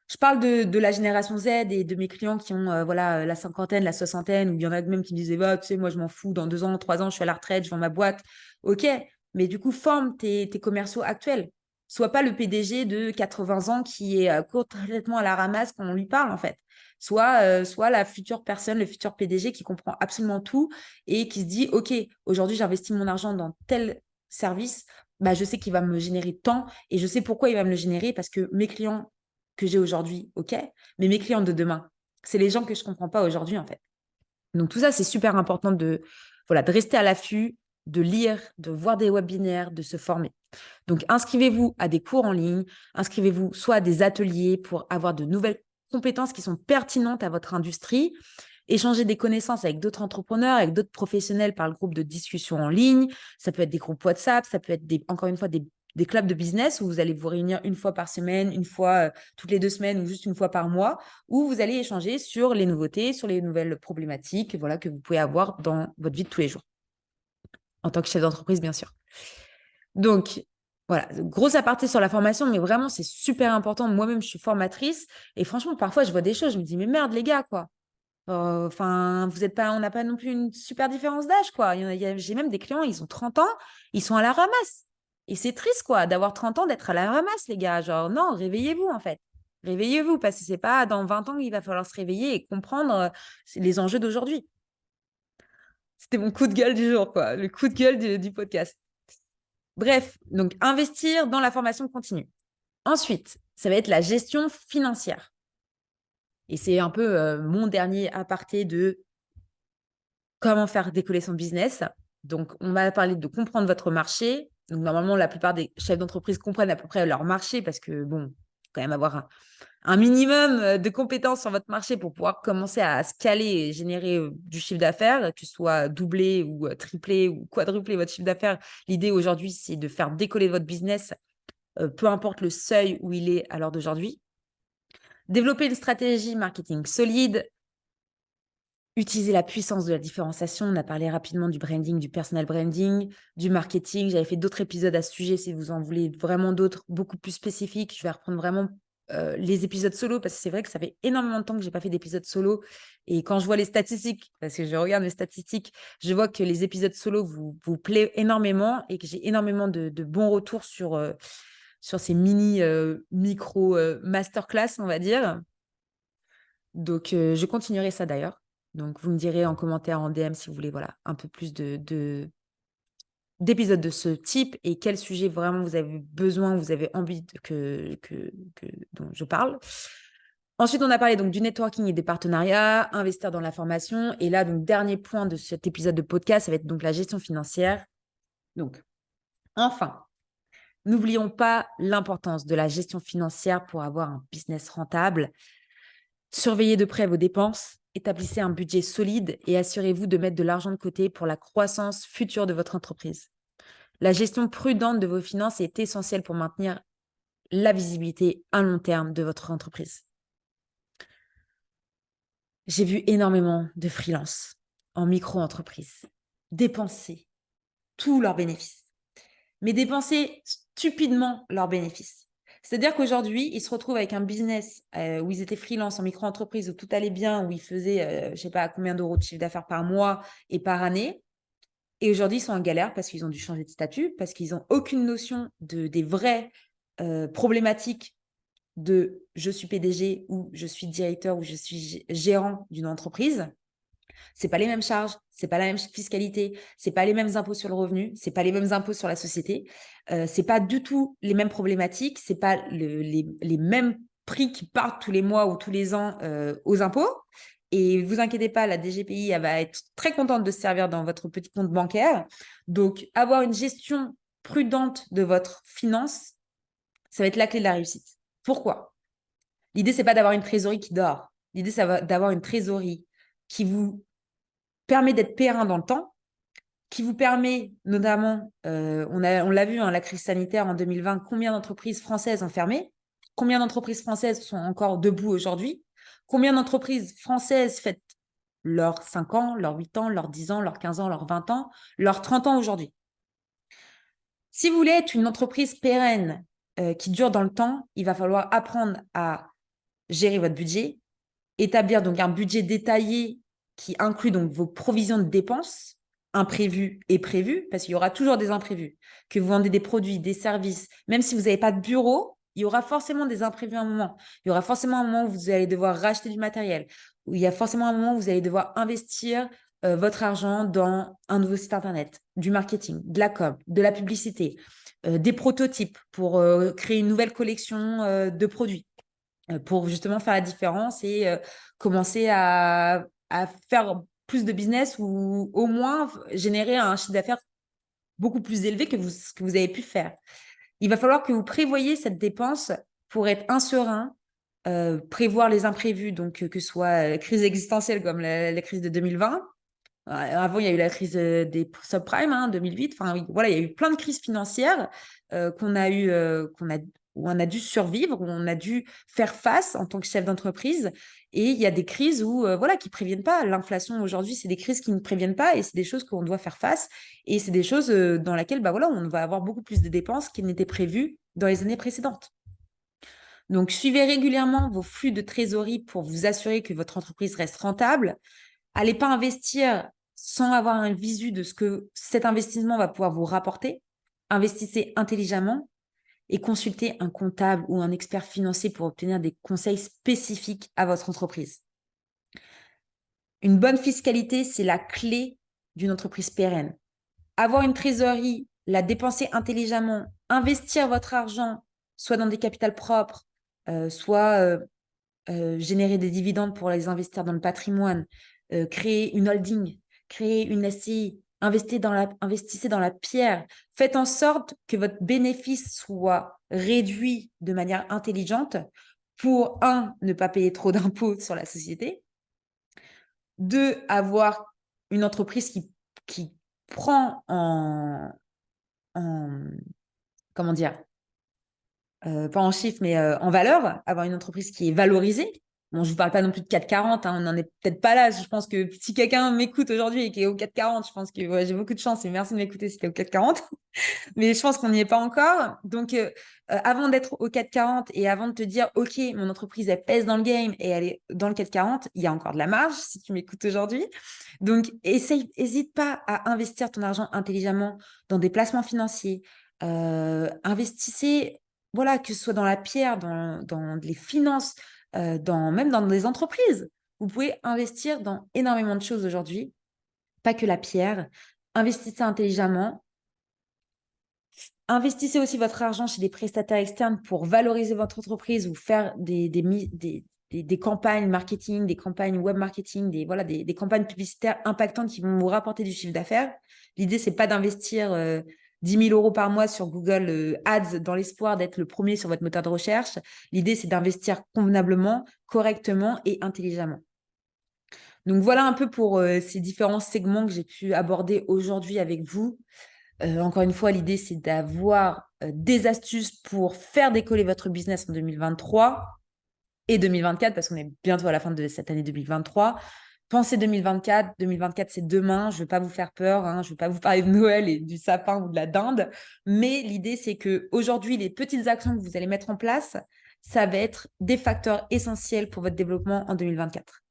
Je parle de la génération Z et de mes clients qui ont voilà, la cinquantaine, la soixantaine, ou il y en a même qui me disaient bah, tu sais, moi, je m'en fous, dans 2 ans, 3 ans, je suis à la retraite, je vends ma boîte. OK, mais du coup, forme tes commerciaux actuels. Sois pas le PDG de 80 ans qui est complètement à la ramasse quand on lui parle, en fait. Soit la future personne, le futur PDG qui comprend absolument tout et qui se dit OK, aujourd'hui, j'investis mon argent dans tel service. Bah, je sais qu'il va me générer tant et je sais pourquoi il va me le générer parce que mes clients que j'ai aujourd'hui, OK, mais mes clients de demain, c'est les gens que je ne comprends pas aujourd'hui, en fait. Donc, tout ça, c'est super important voilà, de rester à l'affût, de lire, de voir des webinaires, de se former. Donc, inscrivez-vous à des cours en ligne, inscrivez-vous soit à des ateliers pour avoir de nouvelles compétences qui sont pertinentes à votre industrie, échanger des connaissances avec d'autres entrepreneurs, avec d'autres professionnels par le groupe de discussion en ligne. Ça peut être des groupes WhatsApp, ça peut être encore une fois des clubs de business où vous allez vous réunir une fois par semaine, une fois toutes les 2 semaines ou juste une fois par mois, où vous allez échanger sur les nouveautés, sur les nouvelles problématiques voilà, que vous pouvez avoir dans votre vie de tous les jours. en tant que chef d'entreprise, bien sûr. Donc, voilà, grosse aparté sur la formation, mais vraiment, c'est super important. Moi-même, je suis formatrice et franchement, parfois, je vois des choses, je me dis, mais merde, les gars, quoi. Enfin, vous êtes pas, on n'a pas non plus une super différence d'âge, quoi. J'ai même des clients, ils ont 30 ans, ils sont à la ramasse. Et c'est triste, quoi, d'avoir 30 ans, d'être à la ramasse, les gars. Genre, non, réveillez-vous, en fait. Réveillez-vous, parce que c'est pas dans 20 ans qu'il va falloir se réveiller et comprendre les enjeux d'aujourd'hui. C'était mon coup de gueule du jour, quoi. Le coup de gueule du podcast. Bref, donc investir dans la formation continue. Ensuite, ça va être la gestion financière. Et c'est un peu mon dernier aparté de comment faire décoller son business. Donc, on va parler de comprendre votre marché. Donc, normalement, la plupart des chefs d'entreprise comprennent à peu près leur marché parce que, bon, quand même avoir un minimum de compétences sur votre marché pour pouvoir commencer à scaler et générer du chiffre d'affaires, que ce soit doubler ou tripler ou quadrupler votre chiffre d'affaires. L'idée aujourd'hui, c'est de faire décoller votre business, peu importe le seuil où il est à l'heure d'aujourd'hui. Développer une stratégie marketing solide, utiliser la puissance de la différenciation. On a parlé rapidement du branding, du personal branding, du marketing. J'avais fait d'autres épisodes à ce sujet. Si vous en voulez vraiment d'autres, beaucoup plus spécifiques, je vais reprendre vraiment les épisodes solo parce que c'est vrai que ça fait énormément de temps que je n'ai pas fait d'épisodes solo. Et quand je vois les statistiques, parce que je regarde mes statistiques, je vois que les épisodes solo vous plaisent énormément et que j'ai énormément de bons retours sur ces micro masterclass, on va dire. Donc, je continuerai ça d'ailleurs. Donc, vous me direz en commentaire, en DM, si vous voulez, voilà, un peu plus d'épisodes de ce type et quel sujet vraiment vous avez besoin, vous avez envie dont je parle. Ensuite, on a parlé donc du networking et des partenariats, investir dans la formation. Et là, donc, dernier point de cet épisode de podcast, ça va être donc la gestion financière. Donc, enfin, n'oublions pas l'importance de la gestion financière pour avoir un business rentable. Surveillez de près vos dépenses, établissez un budget solide et assurez-vous de mettre de l'argent de côté pour la croissance future de votre entreprise. La gestion prudente de vos finances est essentielle pour maintenir la visibilité à long terme de votre entreprise. J'ai vu énormément de freelance en micro-entreprise dépenser tous leurs bénéfices, mais dépenser stupidement leurs bénéfices. C'est-à-dire qu'aujourd'hui, ils se retrouvent avec un business où ils étaient freelance en micro-entreprise, où tout allait bien, où ils faisaient, je ne sais pas combien d'euros de chiffre d'affaires par mois et par année. Et aujourd'hui, ils sont en galère parce qu'ils ont dû changer de statut, parce qu'ils n'ont aucune notion des vraies problématiques de je suis PDG ou je suis directeur ou je suis gérant d'une entreprise. C'est pas les mêmes charges, c'est pas la même fiscalité, c'est pas les mêmes impôts sur le revenu, c'est pas les mêmes impôts sur la société, c'est pas du tout les mêmes problématiques, c'est pas les mêmes prix qui partent tous les mois ou tous les ans aux impôts. Et ne vous inquiétez pas, la DGPI elle va être très contente de se servir dans votre petit compte bancaire. Donc, avoir une gestion prudente de votre finance, ça va être la clé de la réussite. Pourquoi? L'idée, c'est pas d'avoir une trésorerie qui dort. L'idée, c'est d'avoir une trésorerie qui vous permet d'être périn dans le temps, qui vous permet notamment, on l'a vu, hein, la crise sanitaire en 2020, combien d'entreprises françaises ont fermé, combien d'entreprises françaises sont encore debout aujourd'hui, combien d'entreprises françaises fêtent leurs 5 ans, leurs 8 ans, leurs 10 ans, leurs 15 ans, leurs 20 ans, leurs 30 ans aujourd'hui. Si vous voulez être une entreprise pérenne qui dure dans le temps, il va falloir apprendre à gérer votre budget, établir donc un budget détaillé qui inclut donc vos provisions de dépenses, imprévues et prévues, parce qu'il y aura toujours des imprévus. Que vous vendez des produits, des services, même si vous n'avez pas de bureau, il y aura forcément des imprévus à un moment. Il y aura forcément un moment où vous allez devoir racheter du matériel, où il y a forcément un moment où vous allez devoir investir votre argent dans un nouveau site internet, du marketing, de la com, de la publicité, des prototypes pour créer une nouvelle collection de produits pour justement faire la différence et commencer à faire plus de business ou au moins générer un chiffre d'affaires beaucoup plus élevé que vous avez pu faire. Il va falloir que vous prévoyiez cette dépense pour être inserein, prévoir les imprévus, donc que ce soit la crise existentielle comme la crise de 2020. Avant, il y a eu la crise des subprimes, 2008. Enfin, oui, voilà, il y a eu plein de crises financières qu'on a où on a dû survivre, où on a dû faire face en tant que chef d'entreprise. Et il y a des crises où, voilà, qui ne préviennent pas. L'inflation aujourd'hui, c'est des crises qui ne préviennent pas et c'est des choses qu'on doit faire face. Et c'est des choses dans lesquelles voilà, on va avoir beaucoup plus de dépenses qui n'étaient prévues dans les années précédentes. Donc, suivez régulièrement vos flux de trésorerie pour vous assurer que votre entreprise reste rentable. Allez pas investir sans avoir un visu de ce que cet investissement va pouvoir vous rapporter. Investissez intelligemment et consultez un comptable ou un expert financier pour obtenir des conseils spécifiques à votre entreprise. Une bonne fiscalité, c'est la clé d'une entreprise pérenne. Avoir une trésorerie, la dépenser intelligemment, investir votre argent, soit dans des capitals propres, soit générer des dividendes pour les investir dans le patrimoine, créer une holding, créer une SCI, investissez dans la pierre. Faites en sorte que votre bénéfice soit réduit de manière intelligente pour, un, ne pas payer trop d'impôts sur la société, deux, avoir une entreprise qui prend en comment dire, pas en chiffres, mais en valeur, avoir une entreprise qui est valorisée. Bon, je ne vous parle pas non plus de 440, hein, on n'en est peut-être pas là. Je pense que si quelqu'un m'écoute aujourd'hui et qui est au 440, je pense que ouais, j'ai beaucoup de chance et merci de m'écouter si tu es au 440. Mais je pense qu'on n'y est pas encore. Donc, avant d'être au 440 et avant de te dire, OK, mon entreprise, elle pèse dans le game et elle est dans le 440, il y a encore de la marge si tu m'écoutes aujourd'hui. Donc, n'hésite pas à investir ton argent intelligemment dans des placements financiers. Investissez, voilà, que ce soit dans la pierre, dans les finances, même dans des entreprises. Vous pouvez investir dans énormément de choses aujourd'hui, pas que la pierre. Investissez intelligemment. Investissez aussi votre argent chez des prestataires externes pour valoriser votre entreprise ou faire des campagnes marketing, des campagnes web marketing, des campagnes publicitaires impactantes qui vont vous rapporter du chiffre d'affaires. L'idée, c'est pas d'investir 10 000 euros par mois sur Google Ads dans l'espoir d'être le premier sur votre moteur de recherche. L'idée, c'est d'investir convenablement, correctement et intelligemment. Donc, voilà un peu pour ces différents segments que j'ai pu aborder aujourd'hui avec vous. Encore une fois, l'idée, c'est d'avoir des astuces pour faire décoller votre business en 2023 et 2024, parce qu'on est bientôt à la fin de cette année 2023. Pensez 2024. 2024, c'est demain. Je ne veux pas vous faire peur. Hein. Je ne veux pas vous parler de Noël et du sapin ou de la dinde. Mais l'idée, c'est qu'aujourd'hui, les petites actions que vous allez mettre en place, ça va être des facteurs essentiels pour votre développement en 2024.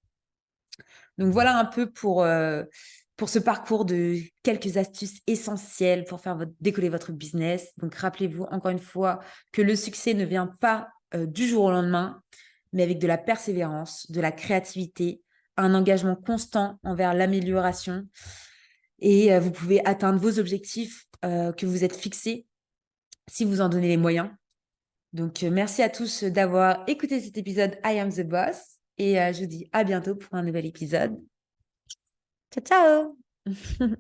Donc voilà un peu pour ce parcours de quelques astuces essentielles pour faire décoller votre business. Donc rappelez-vous encore une fois que le succès ne vient pas du jour au lendemain, mais avec de la persévérance, de la créativité, un engagement constant envers l'amélioration. Et vous pouvez atteindre vos objectifs que vous êtes fixés si vous en donnez les moyens. Donc merci à tous d'avoir écouté cet épisode I Am the Boss. Et je vous dis à bientôt pour un nouvel épisode. Ciao, ciao